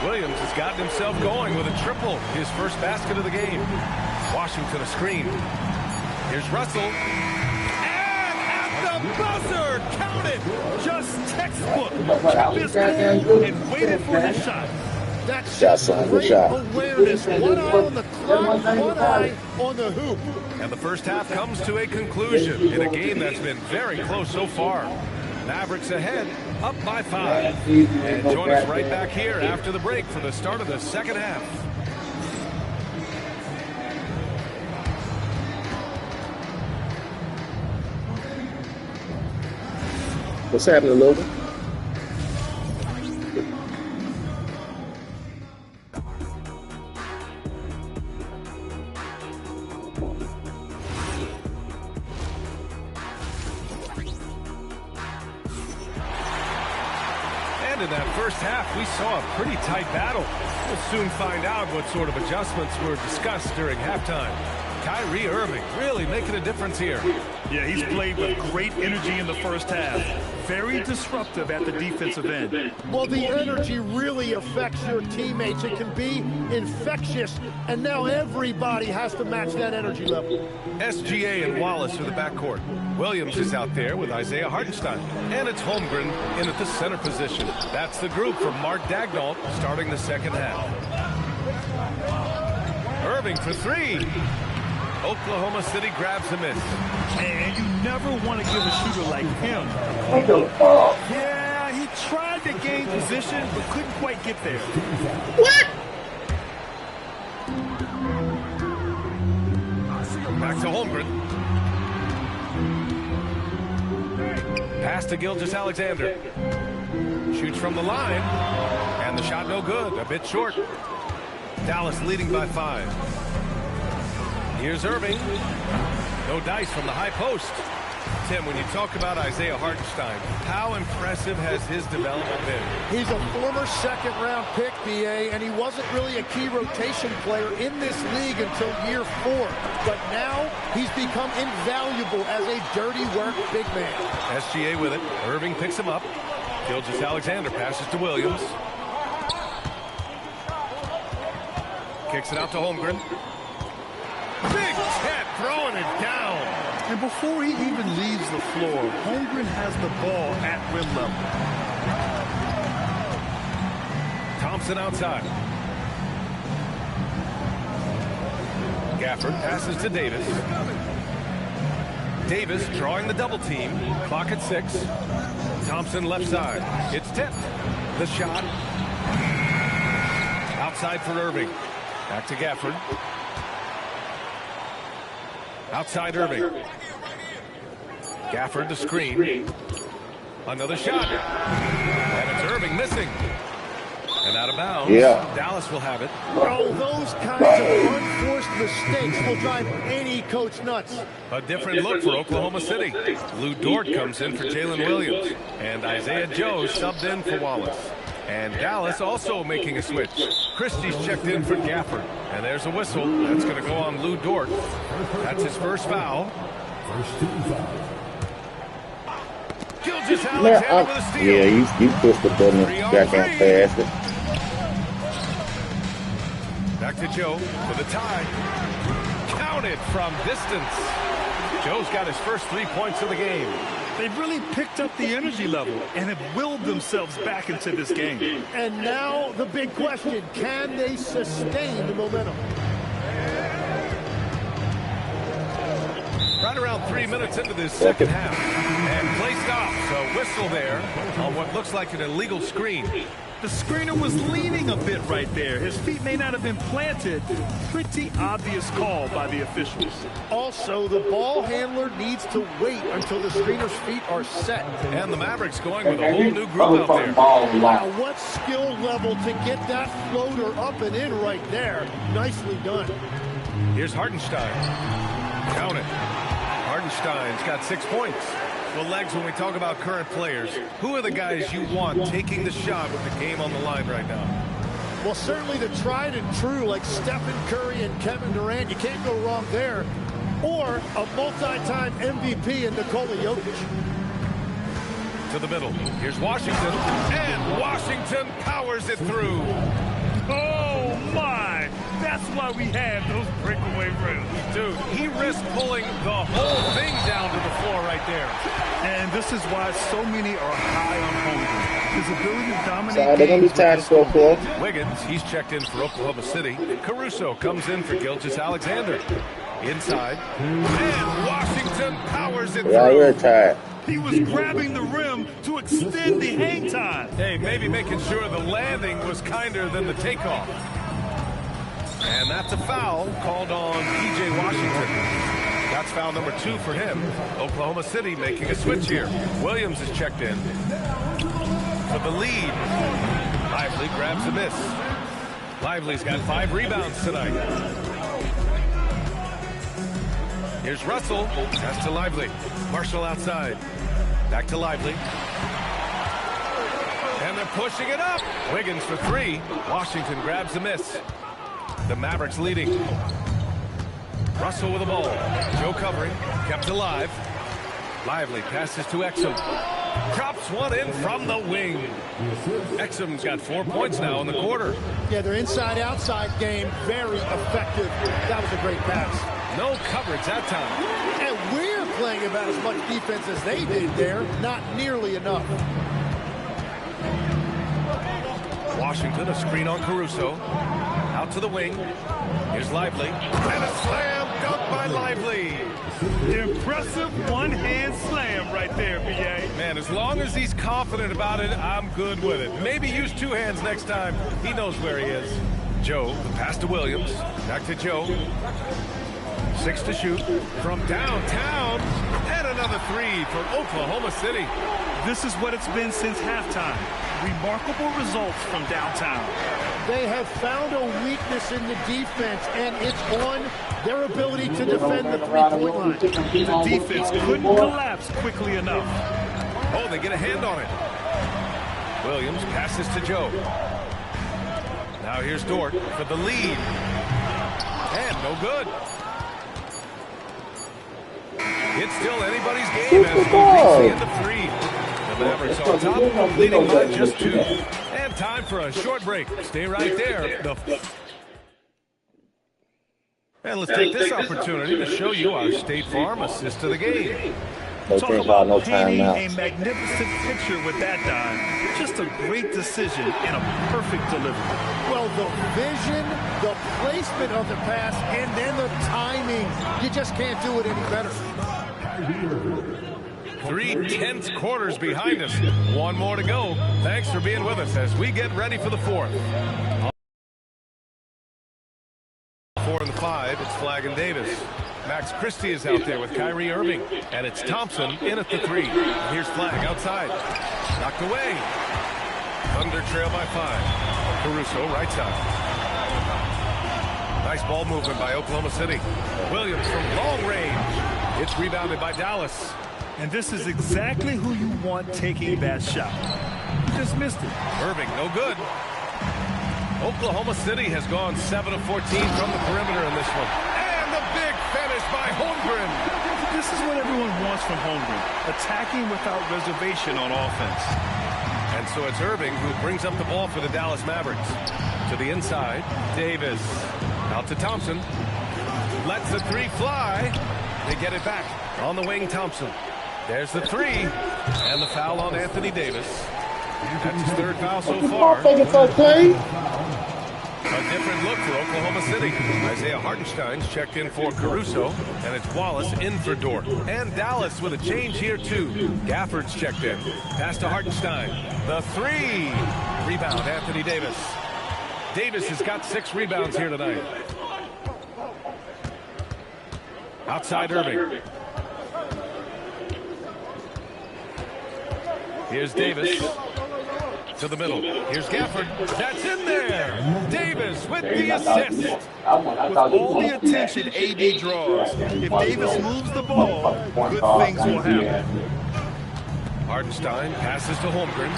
Williams has gotten himself going with a triple. His first basket of the game. Washington a screen. Here's Russell. And at the buzzer. Count it. Just textbook. Kept his cool and waited for his shot. That's Shot, son. Good great shot. awareness. One eye on the clock, one eye on the hoop. And the first half comes to a conclusion in a game that's been very close so far. Mavericks ahead, up by 5. And join us right back here after the break for the start of the second half. What's happening, Logan? And in that first half, we saw a pretty tight battle. We'll soon find out what sort of adjustments were discussed during halftime. Kyrie Irving really making a difference here. Yeah, he's played with great energy in the first half. Very disruptive at the defensive end. Well, the energy really affects your teammates. It can be infectious, and now everybody has to match that energy level. SGA and Wallace are the backcourt. Williams is out there with Isaiah Hartenstein. And it's Holmgren in at the center position. That's the group from Mark Daigneault starting the second half. Irving for 3. Oklahoma City grabs a miss. And you never want to give a shooter like him. Yeah, he tried to gain position, but couldn't quite get there. What? Back to Holmgren. Pass to Gilgeous-Alexander. Shoots from the line. And the shot no good. A bit short. Dallas leading by 5. Here's Irving. No dice from the high post. Tim, when you talk about Isaiah Hartenstein, how impressive has his development been? He's a former second-round pick, BA, and he wasn't really a key rotation player in this league until year 4. But now he's become invaluable as a dirty work big man. SGA with it. Irving picks him up. Gilgeous-Alexander passes to Williams. Kicks it out to Holmgren. Big Ted throwing it down. And before he even leaves the floor, Holmgren has the ball at rim level. Thompson outside. Gafford passes to Davis. Davis drawing the double team. Clock at 6. Thompson left side. It's tipped. The shot. Outside for Irving. Back to Gafford. Outside Irving. Gafford the screen. Another shot. And it's Irving missing. And out of bounds. Yeah. Dallas will have it. Oh, those kinds of unforced mistakes will drive any coach nuts. A different look for Oklahoma City. Lou Dort comes in for Jalen Williams. And Isaiah Joe subbed in for Wallace. And Dallas also making a switch. Christie's checked in for Gafford. And there's a whistle. That's going to go on Lou Dort. That's his first foul. First team foul. Gilgeous-Alexander with a steal. Yeah, you push the button back and pass it. Back to Joe for the tie. Counted from distance. Joe's got his first 3 points of the game. They've really picked up the energy level and have willed themselves back into this game. And now the big question, can they sustain the momentum? Right around 3 minutes into this second half. And play stops. A whistle there on what looks like an illegal screen. The screener was leaning a bit right there. His feet may not have been planted. Pretty obvious call by the officials. Also, the ball handler needs to wait until the screener's feet are set. And the Mavericks going with a whole new group out there. Wow, what skill level to get that floater up and in right there. Nicely done. Here's Hartenstein. Count it. Hartenstein's got 6 points. Well, Legs, when we talk about current players, who are the guys you want taking the shot with the game on the line right now? Well, certainly the tried and true like Stephen Curry and Kevin Durant. You can't go wrong there. Or a multi-time MVP in Nikola Jokic. To the middle. Here's Washington. And Washington powers it through. Oh, my. That's why we have those breakaway rims. Dude, he risked pulling the whole thing down to the floor right there. And this is why so many are high on Holmgren. His ability to dominate So they're going to be tired to score for. Wiggins, he's checked in for Oklahoma City. Caruso comes in for Gilgeous-Alexander. Inside. And Washington powers it through. Yeah, we're tired. He was grabbing the rim to extend the hang time. Hey, maybe making sure the landing was kinder than the takeoff. And that's a foul called on P.J. Washington. That's foul number 2 for him. Oklahoma City making a switch here. Williams is checked in for the lead. Lively grabs a miss. Lively's got 5 rebounds tonight. Here's Russell. Pass to Lively. Marshall outside. Back to Lively. And they're pushing it up. Wiggins for 3. Washington grabs a miss. The Mavericks leading. Russell with the ball. Joe covering. Kept alive. Lively passes to Exum. Drops one in from the wing. Exum's got 4 points now in the quarter. Yeah, their inside-outside game, very effective. That was a great pass. No coverage that time. And we're playing about as much defense as they did there. Not nearly enough. Washington, a screen on Caruso. Out to the wing. Here's Lively. And a slam dunk by Lively. Impressive one-hand slam right there, B.A. Man, as long as he's confident about it, I'm good with it. Maybe use 2 hands next time. He knows where he is. Joe, the pass to Williams. Back to Joe. 6 to shoot from downtown. And another 3 for Oklahoma City. This is what it's been since halftime. Remarkable results from downtown. They have found a weakness in the defense, and it's on their ability to defend the three-point line. The defense couldn't collapse quickly enough. Oh, they get a hand on it. Williams passes to Joe. Now here's Dort for the lead. And no good. It's still anybody's game as we reach the end of 3. The Mavericks on top, leading by just 2. And time for a short break. Stay right there. And let's take this opportunity to show you our State Farm assist of the game. Talk about painting a magnificent picture with that dime. Just a great decision and a perfect delivery. Well, the vision, the placement of the pass, and then the timing. You just can't do it any better. 3 tense quarters behind us. 1 more to go. Thanks for being with us as we get ready for the 4th. 4 and the 5, it's Flagg and Davis. Max Christie is out there with Kyrie Irving. And it's Thompson in at the 3. Here's Flagg outside. Knocked away. Thunder trail by 5. Caruso right side. Nice ball movement by Oklahoma City. Williams from long range. It's rebounded by Dallas. And this is exactly who you want taking that shot. You just missed it. Irving, no good. Oklahoma City has gone 7 of 14 from the perimeter in this one. And the big finish by Holmgren. This is what everyone wants from Holmgren. Attacking without reservation on offense. And so it's Irving who brings up the ball for the Dallas Mavericks. To the inside, Davis. Out to Thompson. Lets the 3 fly. They get it back on the wing, Thompson. There's the 3. And the foul on Anthony Davis. That's his 3rd foul so far. A different look for Oklahoma City. Isaiah Hartenstein's checked in for Caruso. And it's Wallace in for Dort. And Dallas with a change here too. Gafford's checked in. Pass to Hartenstein. The 3. Rebound, Anthony Davis. Davis has got 6 rebounds here tonight. Outside Irving. Here's Davis. To the middle. Here's Gafford. That's in there. Davis with the assist. With all the attention AD draws, if Davis moves the ball, good things will happen. Hartenstein passes to Holmgren.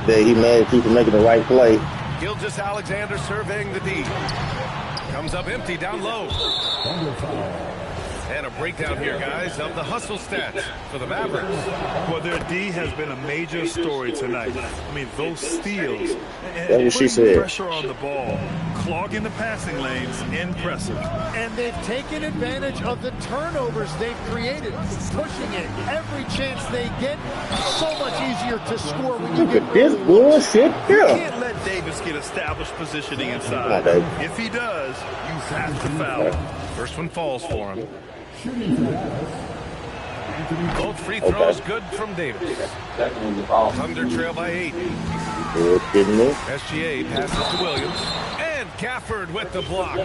There he made people making the right play. Gilgeous-Alexander surveying the D. Comes up empty down low. And a breakdown here, guys, of the hustle stats for the Mavericks. Well, their D has been a major story tonight. I mean, those steals That's what she putting said. pressure on the ball, clogging the passing lanes, impressive. And they've taken advantage of the turnovers they've created, pushing it every chance they get. So much easier to score when you Look get at this early. bullshit You here. can't let Davis get established positioning inside. Come on, Dave. If he does, you have to foul him. First one falls for him. Both free throws good from Davis. Thunder trail by 8. Good, didn't it? SGA passes to Williams. And Gafford with the block.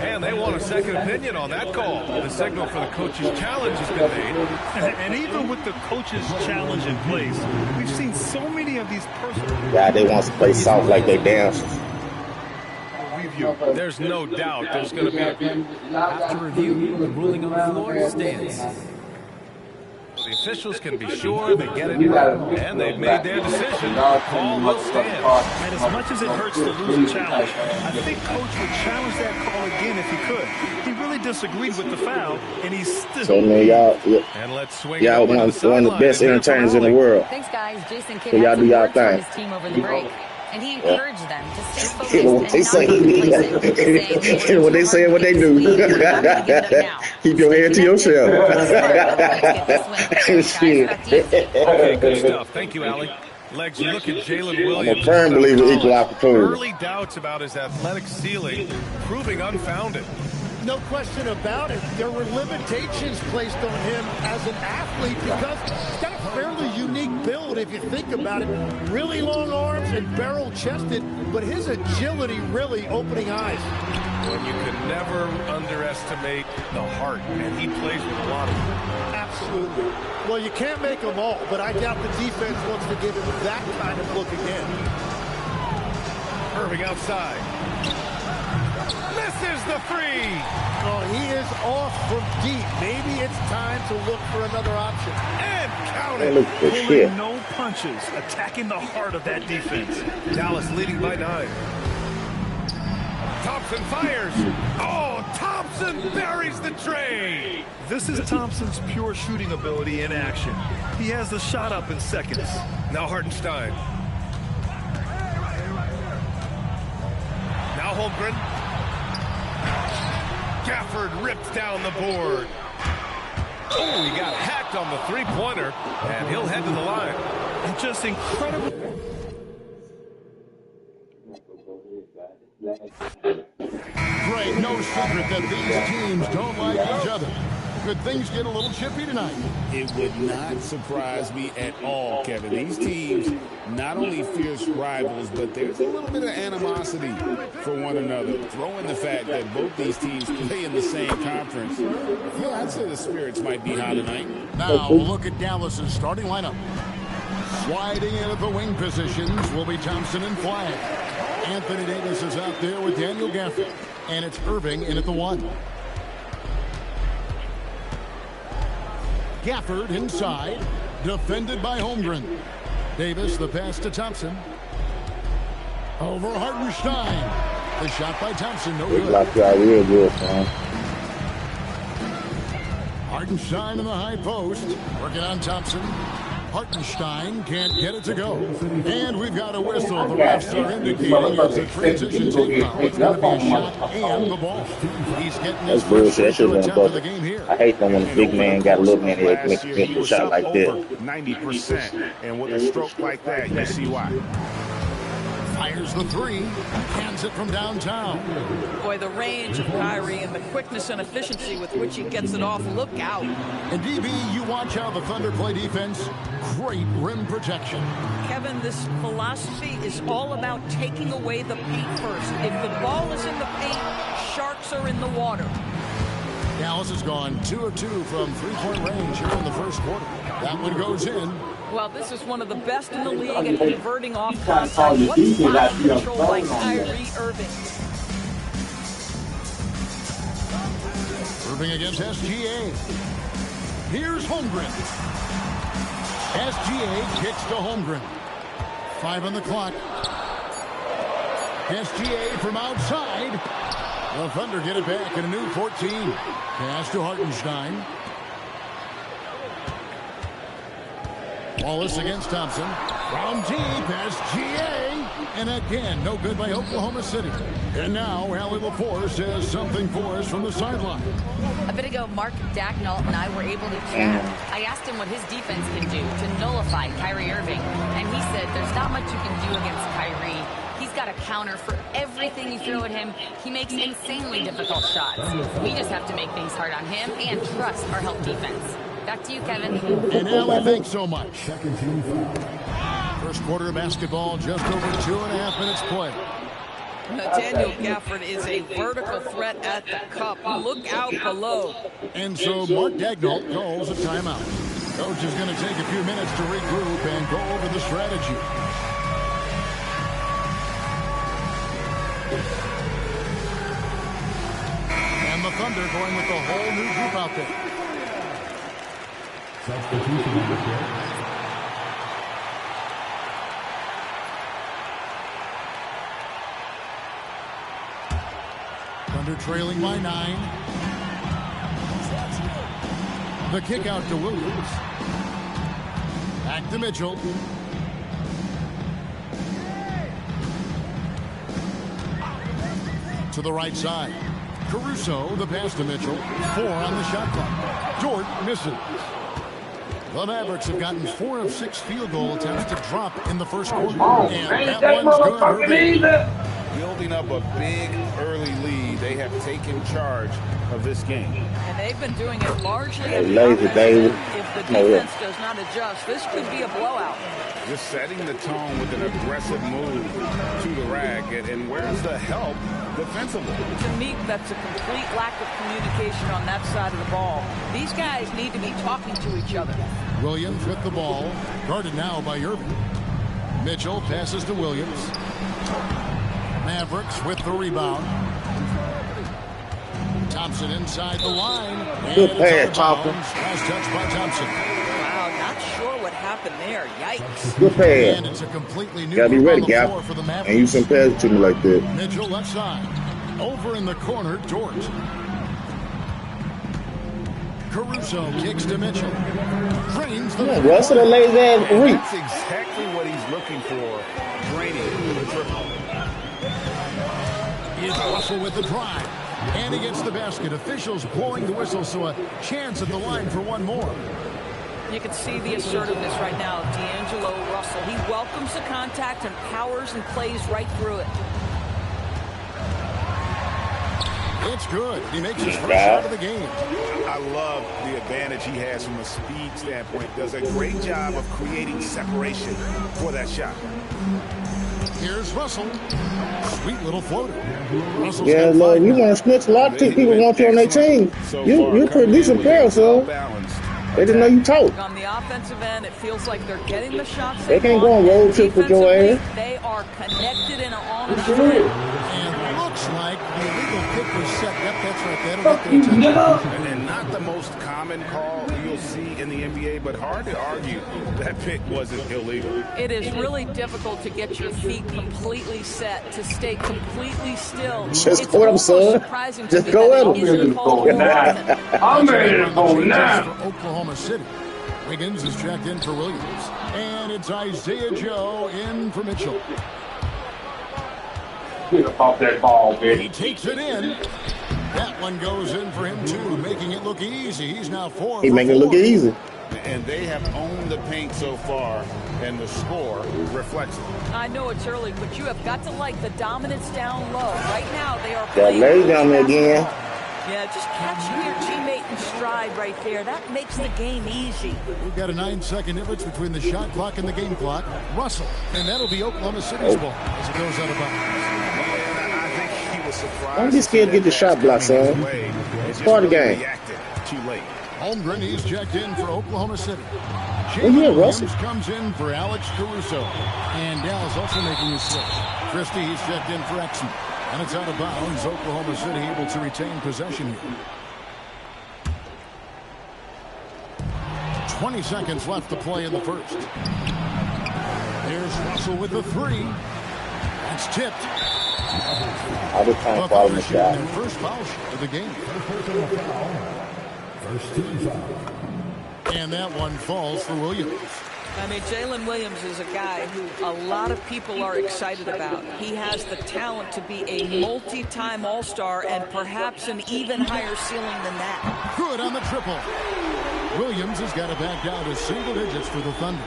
And they want a second opinion on that call. The signal for the coach's challenge has been made. And even with the coach's challenge in place, we've seen so many of these personal Yeah, they want to play soft like they dance. review. There's no doubt there's going to be After review, the ruling on the floor stands. the officials can be sure they get it right, and they've made their decision. The call will stand. And as much as it hurts to lose a challenge, I think Coach would challenge that call again if he could. He really disagreed with the foul, and he's still... So, man, y'all, And let's swing y'all over to one the of the best sideline. entertainers in the world. Thanks, guys. Jason Kidd So y'all had do some y'all words from thing. his team over the break. And he encouraged them to stay focused Hear what and they not say. get complacent. Hear what they say and what they do. Keep your head to yourself. Shit. Okay, good stuff. Thank you, Allie. Legs, you look at Jalen Williams. I'm a firm believer in equal opportunity. Early doubts about his athletic ceiling proving unfounded. No question about it. There were limitations placed on him as an athlete because he's got a fairly unique build if you think about it. Really long arms and barrel-chested, but his agility really opening eyes. And you can never underestimate the heart, and he plays with a lot of it. Absolutely. Well, you can't make them all, but I doubt the defense wants to give him that kind of look again. Irving outside. Misses the three. Oh, he is off from deep. Maybe it's time to look for another option. And count Hey, it. look at this shit. Pulling no punches, attacking the heart of that defense. Dallas leading by 9. Thompson fires. Oh, Thompson buries the tray. This is Thompson's pure shooting ability in action. He has the shot up in seconds. Now Hartenstein. Now Holmgren. Gafford rips down the board. Oh, he got hacked on the three-pointer, and he'll head to the line. And just incredible. Greg, no secret that these teams don't like each other. Could things get a little chippy tonight? It would not surprise me at all, Kevin. These teams, not only fierce rivals, but there's a little bit of animosity for one another. Throw in the fact that both these teams play in the same conference. Yeah, I'd say the spirits might be high tonight. Now, look at Dallas's starting lineup. Sliding in at the wing positions will be Thompson and Flagg. Anthony Davis is out there with Daniel Gafford. And it's Irving in at the 1. Gafford inside, defended by Holmgren. Davis, the pass to Thompson. Over Hartenstein. The shot by Thompson, no They good. blocked y'all real good, man. Hartenstein in the high post, working on Thompson. Hartenstein can't get it to go. And we've got a whistle. The refs are indicating it's a transition tape foul. It's going to be a shot and the ball. He's getting his That's bullshit. That first should have attempt been of the bucket. game here. I hate them when the big man got a little man that Last make year, he a was shot up like over that. 90%. And with a stroke like that, you see why. Fires the 3. Hands it from downtown. Boy, the range of Kyrie and the quickness and efficiency with which he gets it off. Look out. And DB, you watch how the Thunder play defense. Great rim protection. Kevin, this philosophy is all about taking away the paint first. If the ball is in the paint, sharks are in the water. Dallas has gone 2 of 2 from three-point range here in the first quarter. That one goes in. Well, this is one of the best in the league at converting off contact. What's body control by Kyrie Irving? Irving against SGA. Here's Holmgren. SGA kicks to Holmgren. 5 on the clock. SGA from outside. The Thunder get it back in a new 14. Pass to Hartenstein. Wallace against Thompson. From deep as GA. And again, no good by Oklahoma City. And now, Allie LaForce has something for us from the sideline. A bit ago, Mark Dacknault and I were able to chat. I asked him what his defense can do to nullify Kyrie Irving. And he said there's not much you can do against Kyrie. He's got a counter for everything you throw at him. He makes insanely difficult shots. We just have to make things hard on him and trust our help defense. Back to you, Kevin. And Allie, thanks so much. First quarter of basketball, just over 2.5 minutes play. Daniel Gafford is a vertical threat at the cup. Look out below. And so Mark Dacknault calls a timeout. Coach is going to take a few minutes to regroup and go over the strategy. And the Thunder going with a whole new group out there. Substitution number 6. Thunder trailing by 9. The kick out to Williams. Back to Mitchell. To the right side. Caruso, the pass to Mitchell. 4 on the shot clock. Dort misses. The Mavericks have gotten 4 of 6 field goal attempts to drop in the first quarter. And that one's good. Building up a big early lead, they have taken charge of this game. And they've been doing it largely as lazy, David. If the defense does not adjust, this could be a blowout. Just setting the tone with an aggressive move to the rack. And where's the help defensively? To me, that's a complete lack of communication on that side of the ball. These guys need to be talking to each other. Williams with the ball. Guarded now by Irving. Mitchell passes to Williams. Mavericks with the rebound. Thompson inside the line. Good pass, Thompson. Last touch by Thompson. Wow, not sure what happened there. Yikes. Good pass. And it's a completely new Gotta be ready, on the Gap. floor for the Mavericks. And use some pass to me like that. Mitchell left side. Over in the corner, Dort. Caruso kicks to Mitchell. Drains the... Yeah, Russell, that lazy ass reach. That's exactly what he's looking for. Draining the triple. Here's Russell with the drive. And he gets the basket. Officials blowing the whistle, so a chance at the line for one more. You can see the assertiveness right now of D'Angelo Russell. He welcomes the contact and powers and plays right through it. It's good. He makes his first shot of the game. I love the advantage he has from a speed standpoint. Does a great job of creating separation for that shot. Here's Russell. Sweet little floater. Russell's Yeah, look, you want to snitch. A lot of people want you on their team. You're a pretty decent player, so they didn't know you talk. On the offensive end, it feels like they're getting the shots. They can't go on road trip with your ass. They are connected and on a string. And looks like the illegal kick was set. Yep, that's right. That'll get their attention. And not the most common call you'll see in the NBA, but hard to argue that pick wasn't illegal. It is really difficult to get your feet completely set, to stay completely still. Just go at him, son. Just go at him. I'm ready to go now. For Oklahoma City. Wiggins is checked in for Williams. And it's Isaiah Joe in for Mitchell. Get up off that ball, bitch. He takes it in. That one goes in for him, too, making it look easy. He's now 4. He making it look easy. And they have owned the paint so far, and the score reflects it. I know it's early, but you have got to like the dominance down low. Right now, they are Got playing. laid down there again. Yeah, just catching your teammate in stride right there. That makes the game easy. We've got a 9-second difference between the shot clock and the game clock. Russell, and that'll be Oklahoma City's ball as it goes out of bounds. Don't be scared to get the shot block, son. It's part of the game. Too late. Holmgren, he's checked in for Oklahoma City. Yeah, Williams Russell. comes in for Alex Caruso. And Dallas also making his switch. Christie, he's checked in for Exum. And it's out of bounds. Oklahoma City able to retain possession here. 20 seconds left to play in the first. Here's Russell with the 3. That's tipped. I just can't follow the shot. First foul of the game. First team foul. And that one falls for Williams. I mean, Jalen Williams is a guy who a lot of people are excited about. He has the talent to be a multi-time All-Star and perhaps an even higher ceiling than that. Good on the triple. Williams has got it back down to single digits for the Thunder.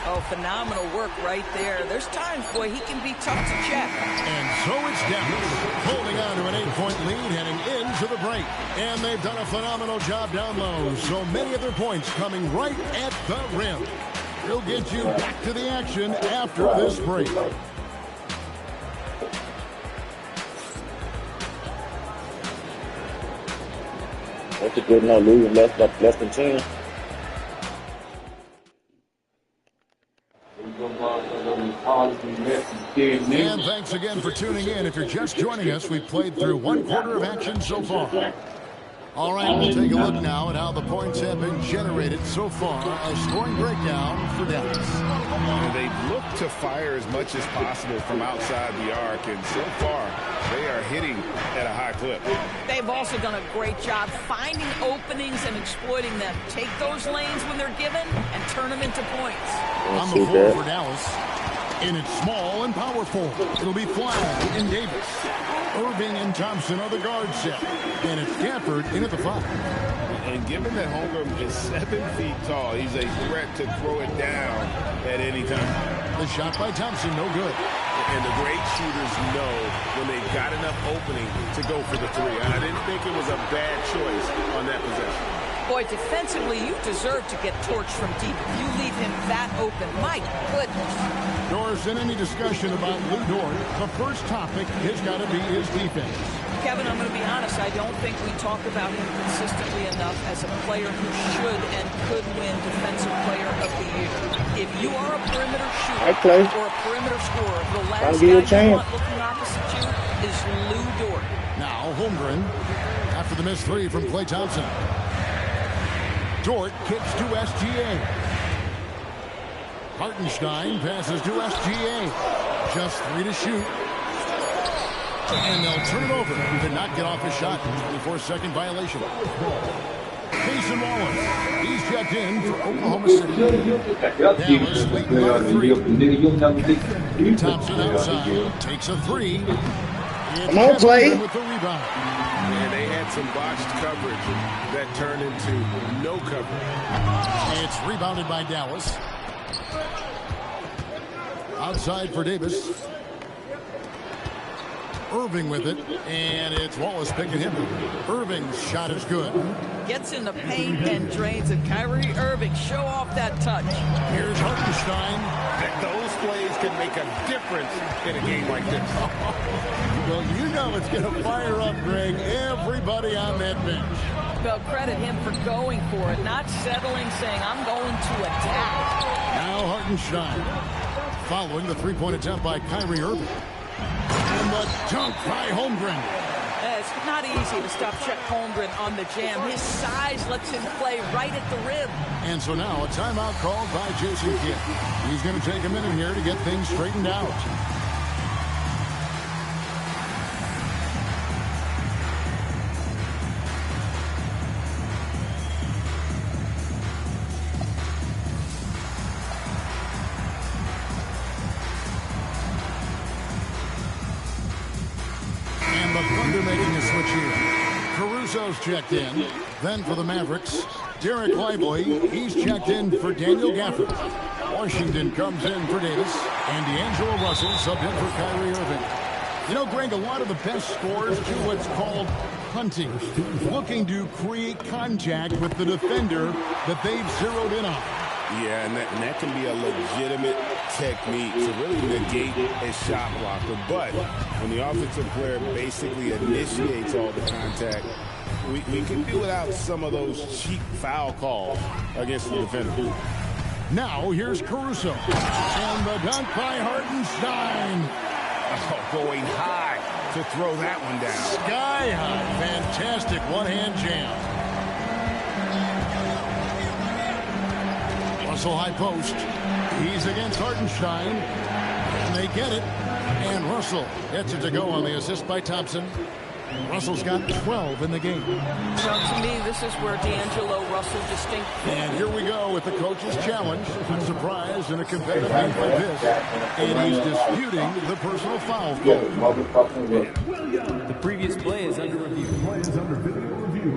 Oh, phenomenal work right there. There's times, boy, he can be tough to check. And so it's Dallas holding on to an 8-point lead heading into the break. And they've done a phenomenal job down low. So many of their points coming right at the rim. We'll get you back to the action after this break. That's a good no losing less than 10. And thanks again for tuning in. If you're just joining us, we've played through one quarter of action so far. All right, we'll take a look now at how the points have been generated so far. A scoring breakdown for Dallas. They've looked to fire as much as possible from outside the arc, and so far they are hitting at a high clip. They've also done a great job finding openings and exploiting them. Take those lanes when they're given and turn them into points. On the floor for Dallas, in its small and power forward, it'll be Flagg and Davis. Irving and Thompson are the guard set. And it's Gafford in at the 5. And given that Holmgren is 7 feet tall, he's a threat to throw it down at any time. The shot by Thompson, no good. And the great shooters know when they've got enough opening to go for the 3. I didn't think it was a bad choice on that possession. Boy, defensively, you deserve to get torched from deep. You leave him that open. My goodness. Doris, in any discussion about Lu Dort, the first topic has got to be his defense. Kevin, I'm going to be honest. I don't think we talk about him consistently enough as a player who should and could win Defensive Player of the Year. If you are a perimeter shooter or a perimeter scorer, the last guy you want looking opposite you is Lu Dort. Now, Holmgren, after the missed 3 from Klay Thompson. Dort kicks to SGA. Hartenstein passes to SGA. Just 3 to shoot. And they'll turn it over. Did not get off his shot. 24-second violation. Cason Wallace. He's checked in for Oklahoma City. Dallas leading by 3. Thompson outside. Takes a 3. Come on, Klay. With the rebound. And they had some botched coverage that turned into no coverage. It's rebounded by Dallas. Outside for Davis. Irving with it, and it's Wallace picking him. Irving's shot is good. Gets in the paint and drains it. Kyrie Irving, show off that touch. Here's Hartenstein. Those plays can make a difference in a game like this. Well, you know it's going to fire up, Greg, everybody on that bench. Well, credit him for going for it, not settling, saying, I'm going to attack. Now Hartenstein, following the three-point attempt by Kyrie Irving. And the dunk by Holmgren. It's not easy to stop Chet Holmgren on the jam. His size lets him play right at the rim. And so now a timeout called by Jason Kidd. He's going to take a minute here to get things straightened out. Caruso's checked in. Then for the Mavericks, Derek Lively. He's checked in for Daniel Gafford. Washington comes in for Davis. And D'Angelo Russell subbed in for Kyrie Irving. You know, Greg, a lot of the best scorers do what's called hunting. Looking to create contact with the defender that they've zeroed in on. Yeah, and that can be a legitimate technique to really negate a shot blocker. But when the offensive player basically initiates all the contact, we can do without some of those cheap foul calls against the defender. Now here's Caruso. And the dunk by Hartenstein. Oh, going high to throw that one down. Sky high. Fantastic one-hand jam. Russell high post. He's against Hartenstein. And they get it. And Russell gets it to go on the assist by Thompson. Russell's got 12 in the game. Well, to me, this is where D'Angelo Russell distinct. And here we go with the coach's challenge. I'm surprised in a competitive game like this. And he's disputing the personal foul call. The previous play is under review.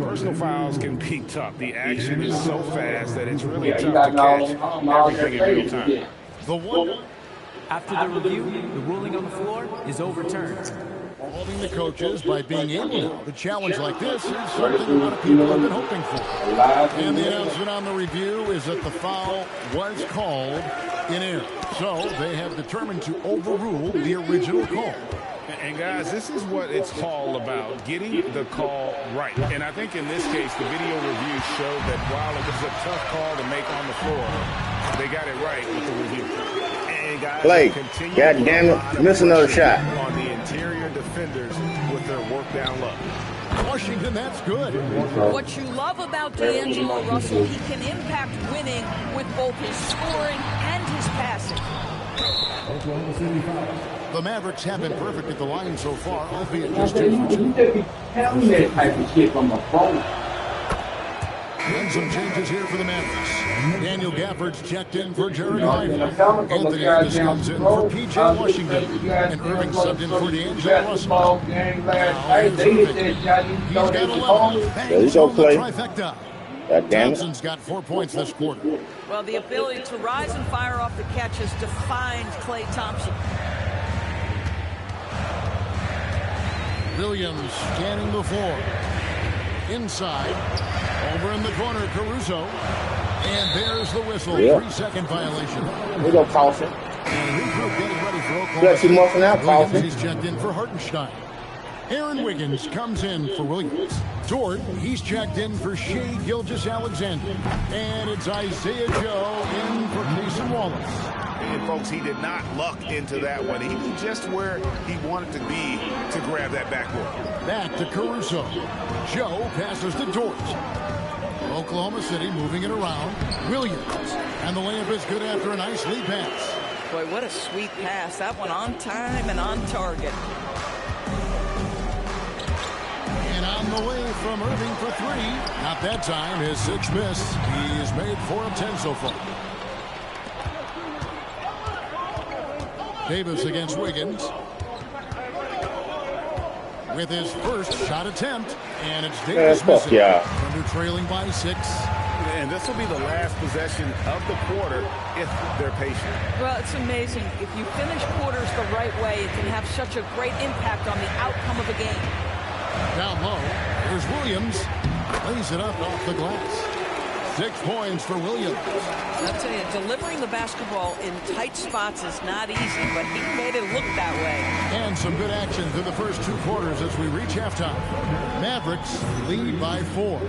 Personal fouls can be tough. The action is so fast that it's really tough to catch everything in real time. The one. After the review, the ruling on the floor is overturned. Holding the coaches by being able to challenge like this is something a lot of people have been hoping for. And the announcement on the review is that the foul was called in error. So they have determined to overrule the original call. And guys, this is what it's all about, getting the call right. And I think in this case, the video review showed that while it was a tough call to make on the floor, they got it right with the review. And guys, Play. God damn it. Miss another shot. On the interior defenders with their work down low. Washington, that's good. What you love about D'Angelo Russell, he can impact winning with both his scoring and his passing. The Mavericks have been perfect at the line so far, albeit just 2 for 2. And some changes here for the Mavericks. Daniel Gafford's checked in for Jared Ivey. Anthony Davis comes in for P.J. Washington. And Irving subbed in for D'Angelo Russell. Now here's Irving. He's got 11. Bangs on the trifecta. Thompson's got 4 points this quarter. Well, the ability to rise and fire off the catch has defined Klay Thompson. Williams scanning the floor. Inside. Over in the corner, Caruso. And there's the whistle. 3-second violation. We go Carlson. And regroup getting ready for Oklahoma. Let's see more from now, Carlson. He's checked in for Hartenstein. Aaron Wiggins comes in for Williams. Dort, he's checked in for Shai Gilgeous-Alexander. And it's Isaiah Joe in for Cason Wallace. And folks, he did not luck into that one. He knew just where he wanted to be to grab that backboard. Back to Caruso. Joe passes to Dort. Oklahoma City moving it around. Williams. And the layup is good after a nice lead pass. Boy, what a sweet pass. That one on time and on target. And on the way from Irving for 3. Not that time. His 6th miss. He's made 4 of 10 so far. Davis against Wiggins. With his first shot attempt. And it's Davis missing. Under trailing by 6. And this will be the last possession of the quarter if they're patient. Well, it's amazing. If you finish quarters the right way, it can have such a great impact on the outcome of a game. Down low, here's Williams. Lays it up off the glass. 6 points for Williams. I'll tell you, delivering the basketball in tight spots is not easy, but he made it look that way. And some good action through the first 2 quarters as we reach halftime. Mavericks lead by 4.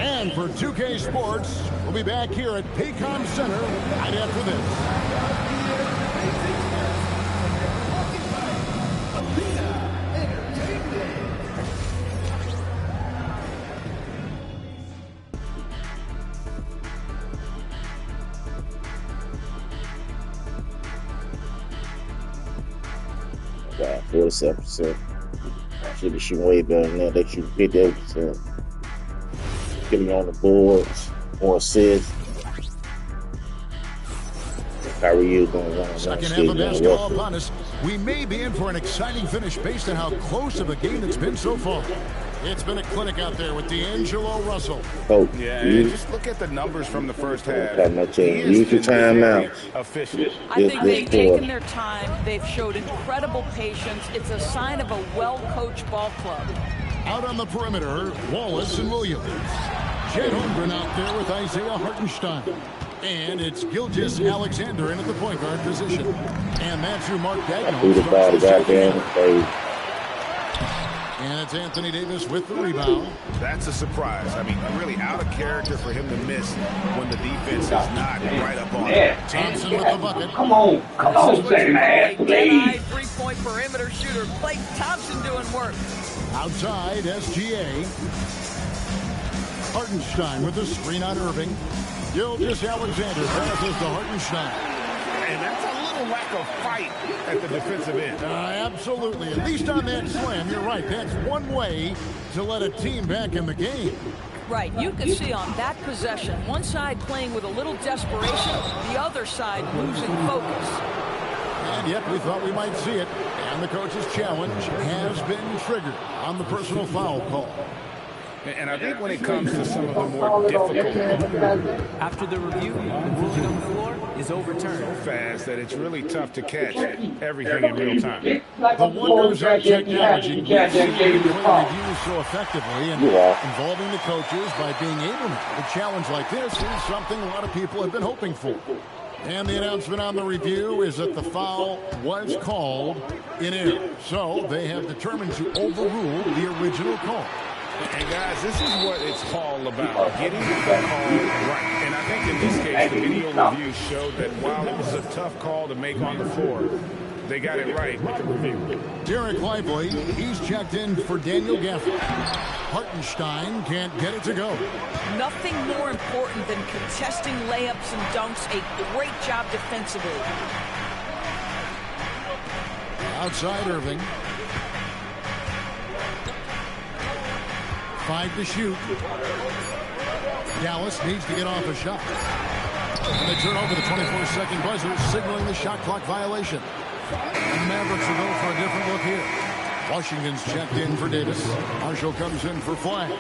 And for 2K Sports, we'll be back here at Paycom Center right after this. Got 47%. Should be shooting way better than that. They shoot 58%. Getting on the boards, more assists. Kyrie is going to run. Second half of basketball upon us. We may be in for an exciting finish based on how close of a game it's been so far. It's been a clinic out there with D'Angelo Russell. Oh, yeah, and just look at the numbers from the first half. Use your timeout. Efficient. I think they've taken their time. They've showed incredible patience. It's a sign of a well-coached ball club. Out on the perimeter, Wallace and Williams. Chet Holmgren out there with Isaiah Hartenstein. And it's Gilgeous-Alexander in at the point guard position. And that's who Mark Daigneault starts the second. And it's Anthony Davis with the rebound. That's a surprise. I mean, really out of character for him to miss when the defense is not right up on him. Thompson with the bucket. Come on, second half, please. Three-point perimeter shooter. Klay Thompson doing work. Outside, SGA. Hartenstein with the screen on Irving. Gilgeous-Alexander passes to Hartenstein. And that's a little little lack of fight at the defensive end. Absolutely. At least on that slam, you're right. That's one way to let a team back in the game. Right, you can see on that possession, one side playing with a little desperation, the other side losing focus. And yep, we thought we might see it. And the coach's challenge has been triggered on the personal foul call. And I think when it comes to some of the more difficult After the review, the ruling on the floor is overturned. fast that it's really tough to catch everything in real time. The wonders of technology. We've seen reviews so effectively, and involving the coaches by being able to make a challenge like this is something a lot of people have been hoping for. And the announcement on the review is that the foul was called in error. So they have determined to overrule the original call. And guys, this is what it's all about, getting the call right. And I think in this case, the video review showed that while it was a tough call to make on the floor, they got it right with the review. Derek Lively, he's checked in for Daniel Gafford. Hartenstein can't get it to go. Nothing more important than contesting layups and dunks. A great job defensively. Outside Irving. 5 to shoot. Dallas needs to get off a shot. And they turn over the 24-second buzzer, signaling the shot clock violation. And the Mavericks will go for a different look here. Washington's checked in for Davis. Marshall comes in for Flag.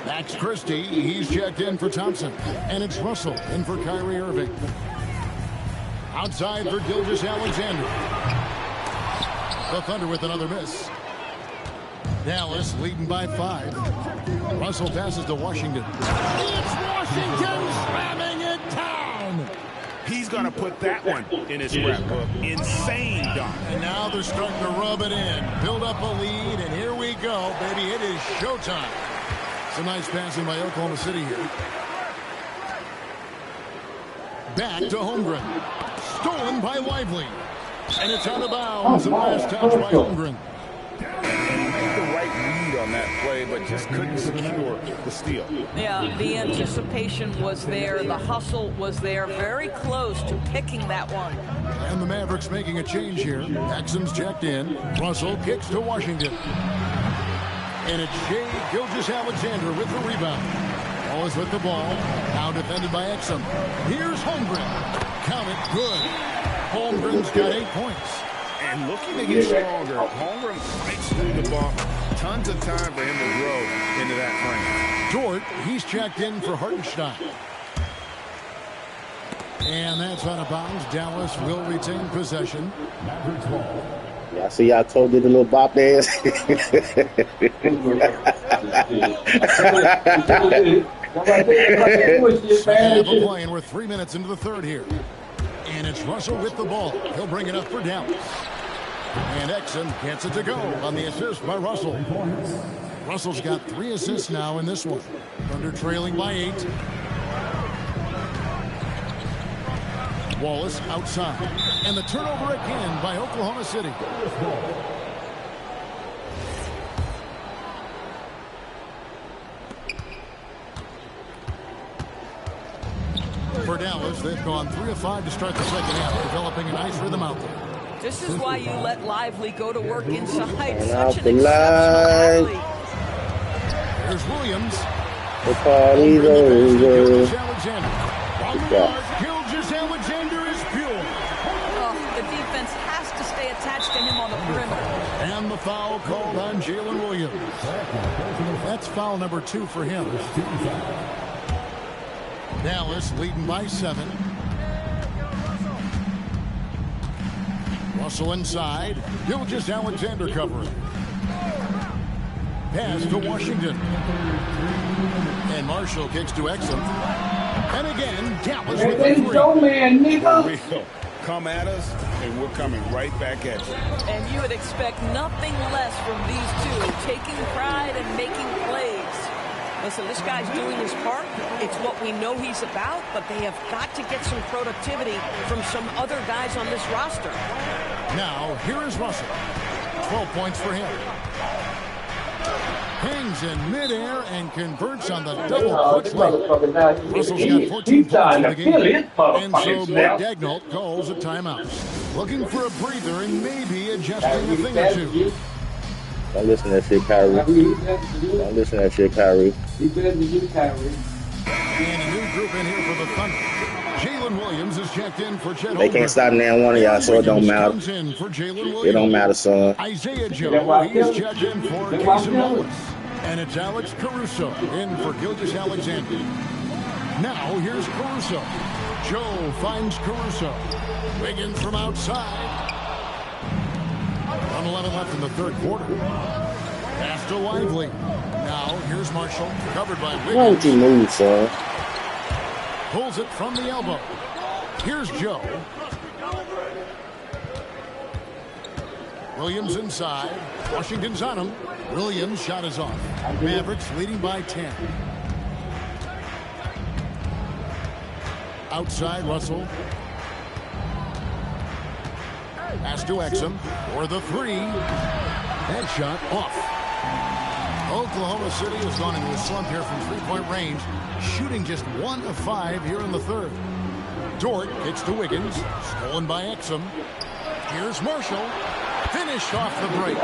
Max Christie, he's checked in for Thompson. And it's Russell in for Kyrie Irving. Outside for Gilgeous-Alexander. The Thunder with another miss. Dallas leading by 5. Russell passes to Washington. It's Washington slamming it down. He's going to put that one in his scrapbook. Insane dunk. And now they're starting to rub it in. Build up a lead, and here we go, baby. It is showtime. Some nice passing by Oklahoma City here. Back to Holmgren. Stolen by Lively. And it's out of bounds. The last touch by Holmgren. On that play, but just couldn't secure the steal. Yeah, the anticipation was there. The hustle was there. Very close to picking that one. And the Mavericks making a change here. Exum's checked in. Russell kicks to Washington. And it's Shai Gilgeous-Alexander with the rebound. Always with the ball. Now defended by Exum. Here's Holmgren. Count it. Good. Holmgren's got 8 points. And looking to get stronger, Holmgren fights through the ball. Tons of time for him to grow into that frame. Dort, he's checked in for Hartenstein. And that's out of bounds. Dallas will retain possession. Yeah, I see y'all told me the little bop dance. Have a play, and we're 3 minutes into the third here. And it's Russell with the ball. He'll bring it up for Dallas. And Exum gets it to go on the assist by Russell. Russell's got 3 assists now in this one. Thunder trailing by 8. Wallace outside. And the turnover again by Oklahoma City. For Dallas, they've gone 3 of 5 to start the second half, developing a nice rhythm out there. This is why you let Lively go to work inside. Off Such the an line. exceptional athlete. There's Williams. The party's over. Gilgeous-Alexander. On the mark, Gilgeous-Alexander is pure. Oh, the defense has to stay attached to him on the perimeter. And the foul called on Jalen Williams. That's foul number 2 for him. Dallas leading by 7. Russell inside. Gilgeous-Alexander covering. Pass to Washington. And Marshall kicks to Exum. And again, Dallas with the 3. For real. Come at us, and we're coming right back at you. And you would expect nothing less from these two, taking pride and making plays. Listen, this guy's doing his part. It's what we know he's about, but they have got to get some productivity from some other guys on this roster. Now, here is Russell. 12 points for him. Hangs in midair and converts on the double clutch layup. Russell's got 14 points in the game. And so Mike Daigneault calls a timeout. looking for a breather and maybe adjusting a thing or two. Don't listen to that shit, Kyrie. Don't listen to that shit, Kyrie. And a new group in here for the Thunder. Jalen Williams is checked in for Chet Holmgren. They can't stop now one of y'all, so it don't matter. It don't matter, son. Isaiah Joe, he is checked in for Cason Wallace. And it's Alex Caruso in for Gilgeous-Alexander. Now here's Caruso. Joe finds Caruso. Wiggins from outside. 1:11 left in the third quarter. Pass to Lively. Now here's Marshall, covered by Wiggins. Why don't you move, son? Pulls it from the elbow. Here's Joe. Williams inside. Washington's on him. Williams' shot is off. Mavericks leading by 10. Outside, Russell. Pass to Exum for the three. That shot off. Oklahoma City has gone into a slump here from three-point range, shooting just 1 of 5 here in the third. Dort gets to Wiggins, stolen by Exum. Here's Marshall, finished off the break,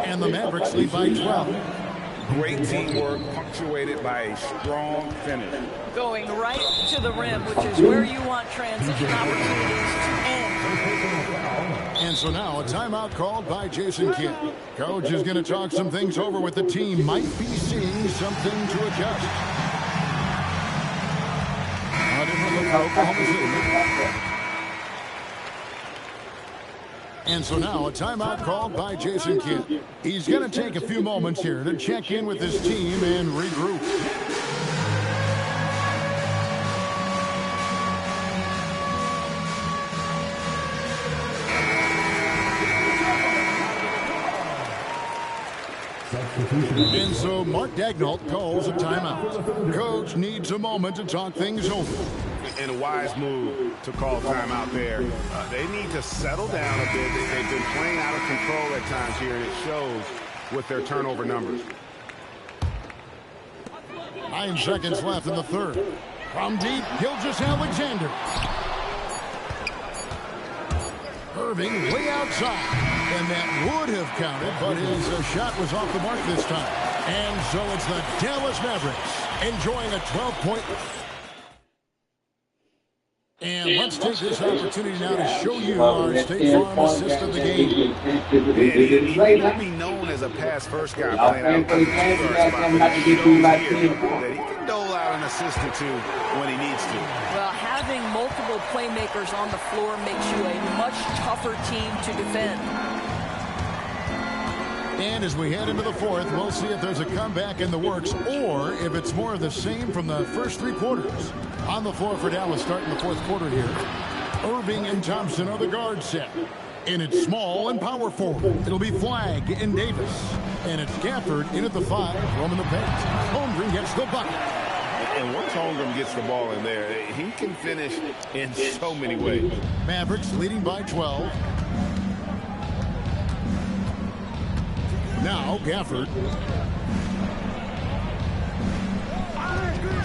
and the Mavericks lead by 12. Great teamwork, punctuated by a strong finish. Going right to the rim, which is where you want transition opportunities to end. And so now a timeout called by Jason Kidd. Coach is going to talk some things over with the team. Might be seeing something to adjust. And so now a timeout called by Jason Kidd. He's going to take a few moments here to check in with his team and regroup. And so Mark Daigneault calls a timeout. Coach needs a moment to talk things over. And a wise move to call timeout there. They need to settle down a bit. They've been playing out of control at times here, and it shows with their turnover numbers. 9 seconds left in the third. From deep, Gilgeous-Alexander. Irving way outside. And that would have counted, but his shot was off the mark this time. And so it's the Dallas Mavericks enjoying a 12-point. And let's take this opportunity now to show you our State Farm assist of the game. He may be known as a pass-first guy playing out of the two-guard spot, but it shows here that he can dole out an assist or two when he needs to. Well, having multiple playmakers on the floor makes you a much tougher team to defend. And as we head into the fourth, we'll see if there's a comeback in the works or if it's more of the same from the first 3 quarters. On the floor for Dallas starting the fourth quarter here. Irving and Thompson are the guard set. And it's small and power forward. It'll be Flagg and Davis. And it's Gafford in at the 5, roaming the paint. Holmgren gets the bucket. And once Holmgren gets the ball in there, he can finish in so many ways. Mavericks leading by 12. Now Gafford.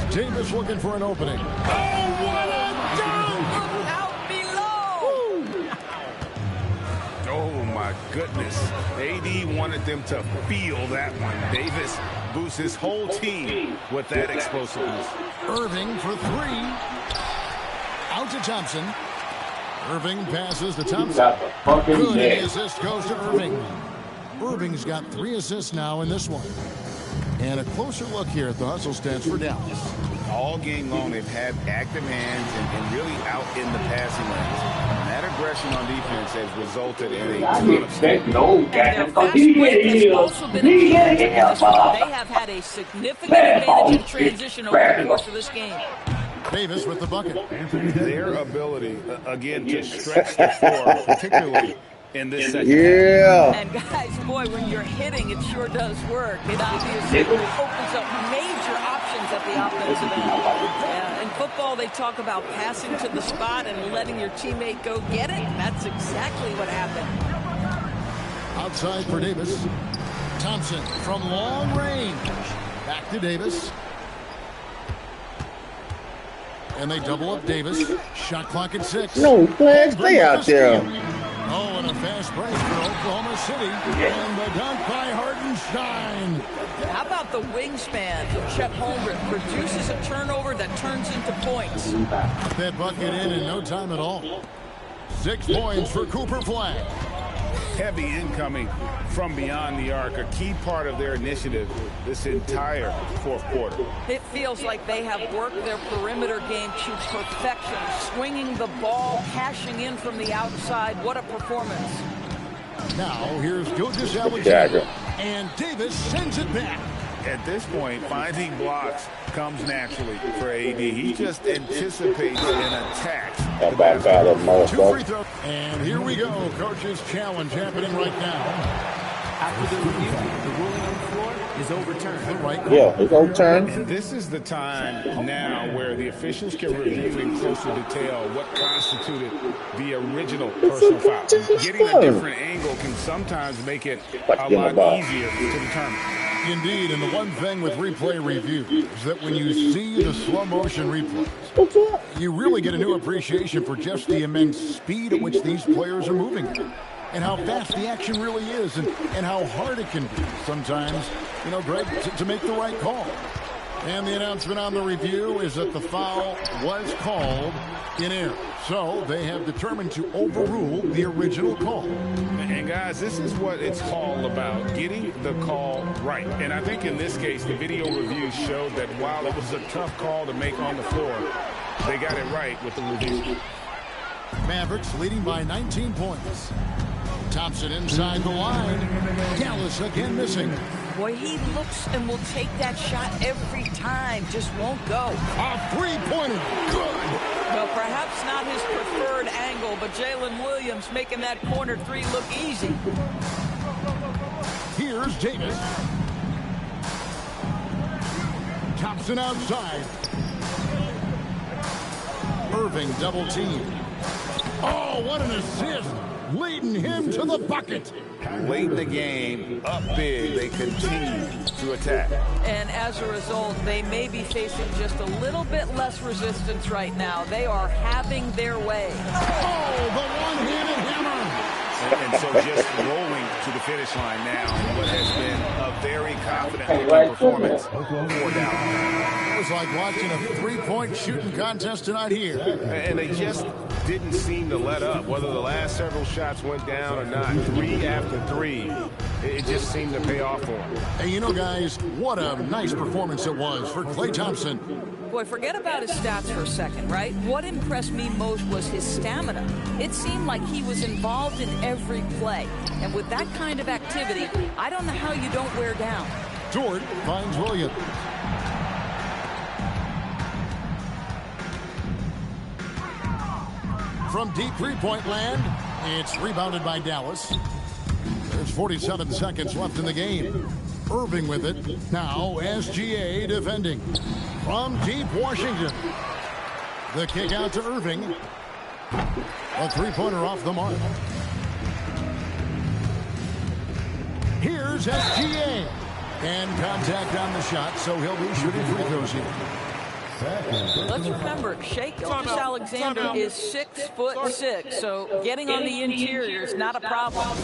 Davis looking for an opening. Oh, what a dunk! Out below! Oh, my goodness. AD wanted them to feel that one. Davis boosts his whole team with that explosiveness. Irving for 3. Out to Thompson. Irving passes to Thompson. Good, the assist goes to Irving. Irving's got 3 assists now in this one. And a closer look here at the hustle stats for Dallas. All game long, they've had active hands and really out in the passing lanes. And that aggression on defense has resulted in a ton of steps. Their fast break has also been a key in this one. They have had a significant advantage in transition over the course of this game. Davis with the bucket. Their ability, again, to stretch the floor, particularly in this second. Yeah. And guys, boy, when you're hitting, it sure does work. It obviously opens up major options at the offensive end. Yeah, in football, they talk about passing to the spot and letting your teammate go get it. That's exactly what happened. Outside for Davis. Thompson from long range. Back to Davis. And they double up Davis. Shot clock at 6. No, Flash, stay out there. Fast break for Oklahoma City. And the dunk by Hartenstein. How about the wingspan from Chet Holmgren? Produces a turnover that turns into points. Got that bucket in no time at all. 6 points for Cooper Flag. Heavy incoming from beyond the arc, a key part of their initiative this entire fourth quarter. It feels like they have worked their perimeter game to perfection, swinging the ball, cashing in from the outside. What a performance. Now here's Gilgeous-Alexander, and Davis sends it back. At this point, finding blocks comes naturally for AD. He just anticipates and attacks the basket. 2 free throws. And here we go. Coach's challenge happening right now. After the review, the ruling on the floor is overturned. Right. Yeah, it's overturned. And this is the time now where the officials can review in closer detail what constituted the original personal foul. Getting a different angle can sometimes make it a lot easier to determine. Indeed, and the one thing with replay review is that when you see the slow motion replays, you really get a new appreciation for just the immense speed at which these players are moving and how fast the action really is and how hard it can be sometimes, Greg, to make the right call. And the announcement on the review is that the foul was called in error. So they have determined to overrule the original call. And guys, this is what it's all about, getting the call right. And I think in this case, the video review showed that while it was a tough call to make on the floor, they got it right with the review. Mavericks leading by 19 points. Thompson inside the line. Dallas again missing. Boy, he looks and will take that shot every time. Just won't go. A three-pointer. Good. Well, perhaps not his preferred angle, but Jalen Williams making that corner three look easy. Here's Davis. Thompson outside. Irving double team. Oh, what an assist. Leading him to the bucket. Late in the game, up big, they continue to attack. And as a result, they may be facing just a little bit less resistance right now. They are having their way. Oh, the one-handed hammer. And so just rolling to the finish line now, what has been a very confident performance for Dallas. It was like watching a three-point shooting contest tonight here. And they just didn't seem to let up, whether the last several shots went down or not. 3 after 3, it just seemed to pay off for them. And guys, what a nice performance it was for Klay Thompson. Boy, forget about his stats for a second, right? What impressed me most was his stamina. It seemed like he was involved in every play. And with that kind of activity, I don't know how you don't wear down. Dort finds Williams. From deep three-point land, it's rebounded by Dallas. There's 47 seconds left in the game. Irving with it. Now SGA defending. From deep Washington. The kick out to Irving. A three-pointer off the mark. Here's SGA. And contact on the shot, so he'll be shooting free throws here. Let's remember, Shai Gilgeous-Alexander is 6'6", so getting on the interior is not a problem.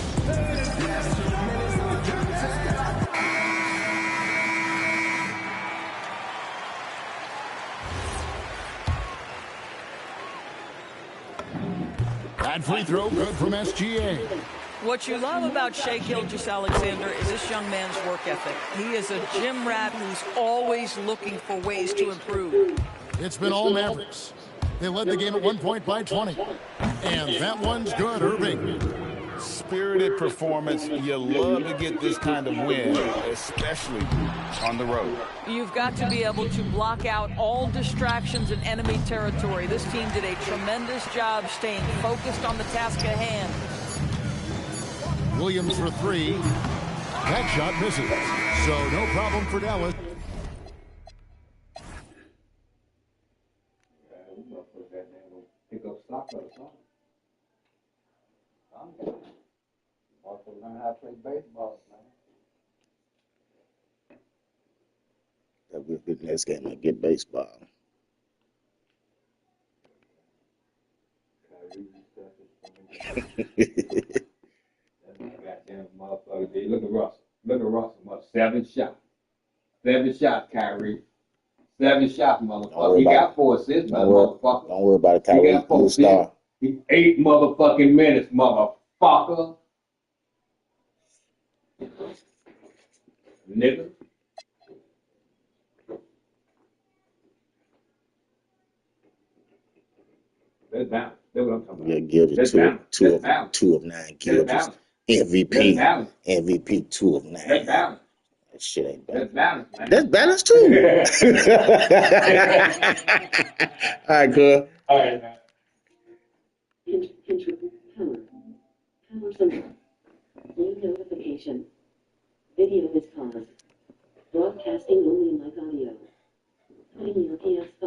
That free throw good from SGA. What you love about Shai Gilgeous-Alexander is this young man's work ethic. He is a gym rat who's always looking for ways to improve. It's been all Mavericks. They led the game at 1 point by 20. And that one's good, Irving. Spirited performance. You love to get this kind of win, especially on the road. You've got to be able to block out all distractions in enemy territory. This team did a tremendous job staying focused on the task at hand. Williams for three. That shot misses. So no problem for Dallas. Pick up soccer or something. I'm going to learn how to play baseball, man. That would be the next game to get baseball. Damn motherfucker, dude. Look at Russell. Look at Russell, mother. 7 shots. 7 shots, Kyrie. 7 shots, motherfucker. He got 4 assists, motherfucker. Don't worry about it, Kyrie. You're a star. 8 motherfucking minutes, motherfucker. Nigga. That's balance. That's what I'm talking about. Yeah, Gilgis, two of 9 Gilgis. MVP 2 of 9. That's balance. That shit ain't That's balanced. balance, man. That's balanced too. All right, good. All right, man. Power center. New notification. Video is paused. Broadcasting only like audio. Putting your PS5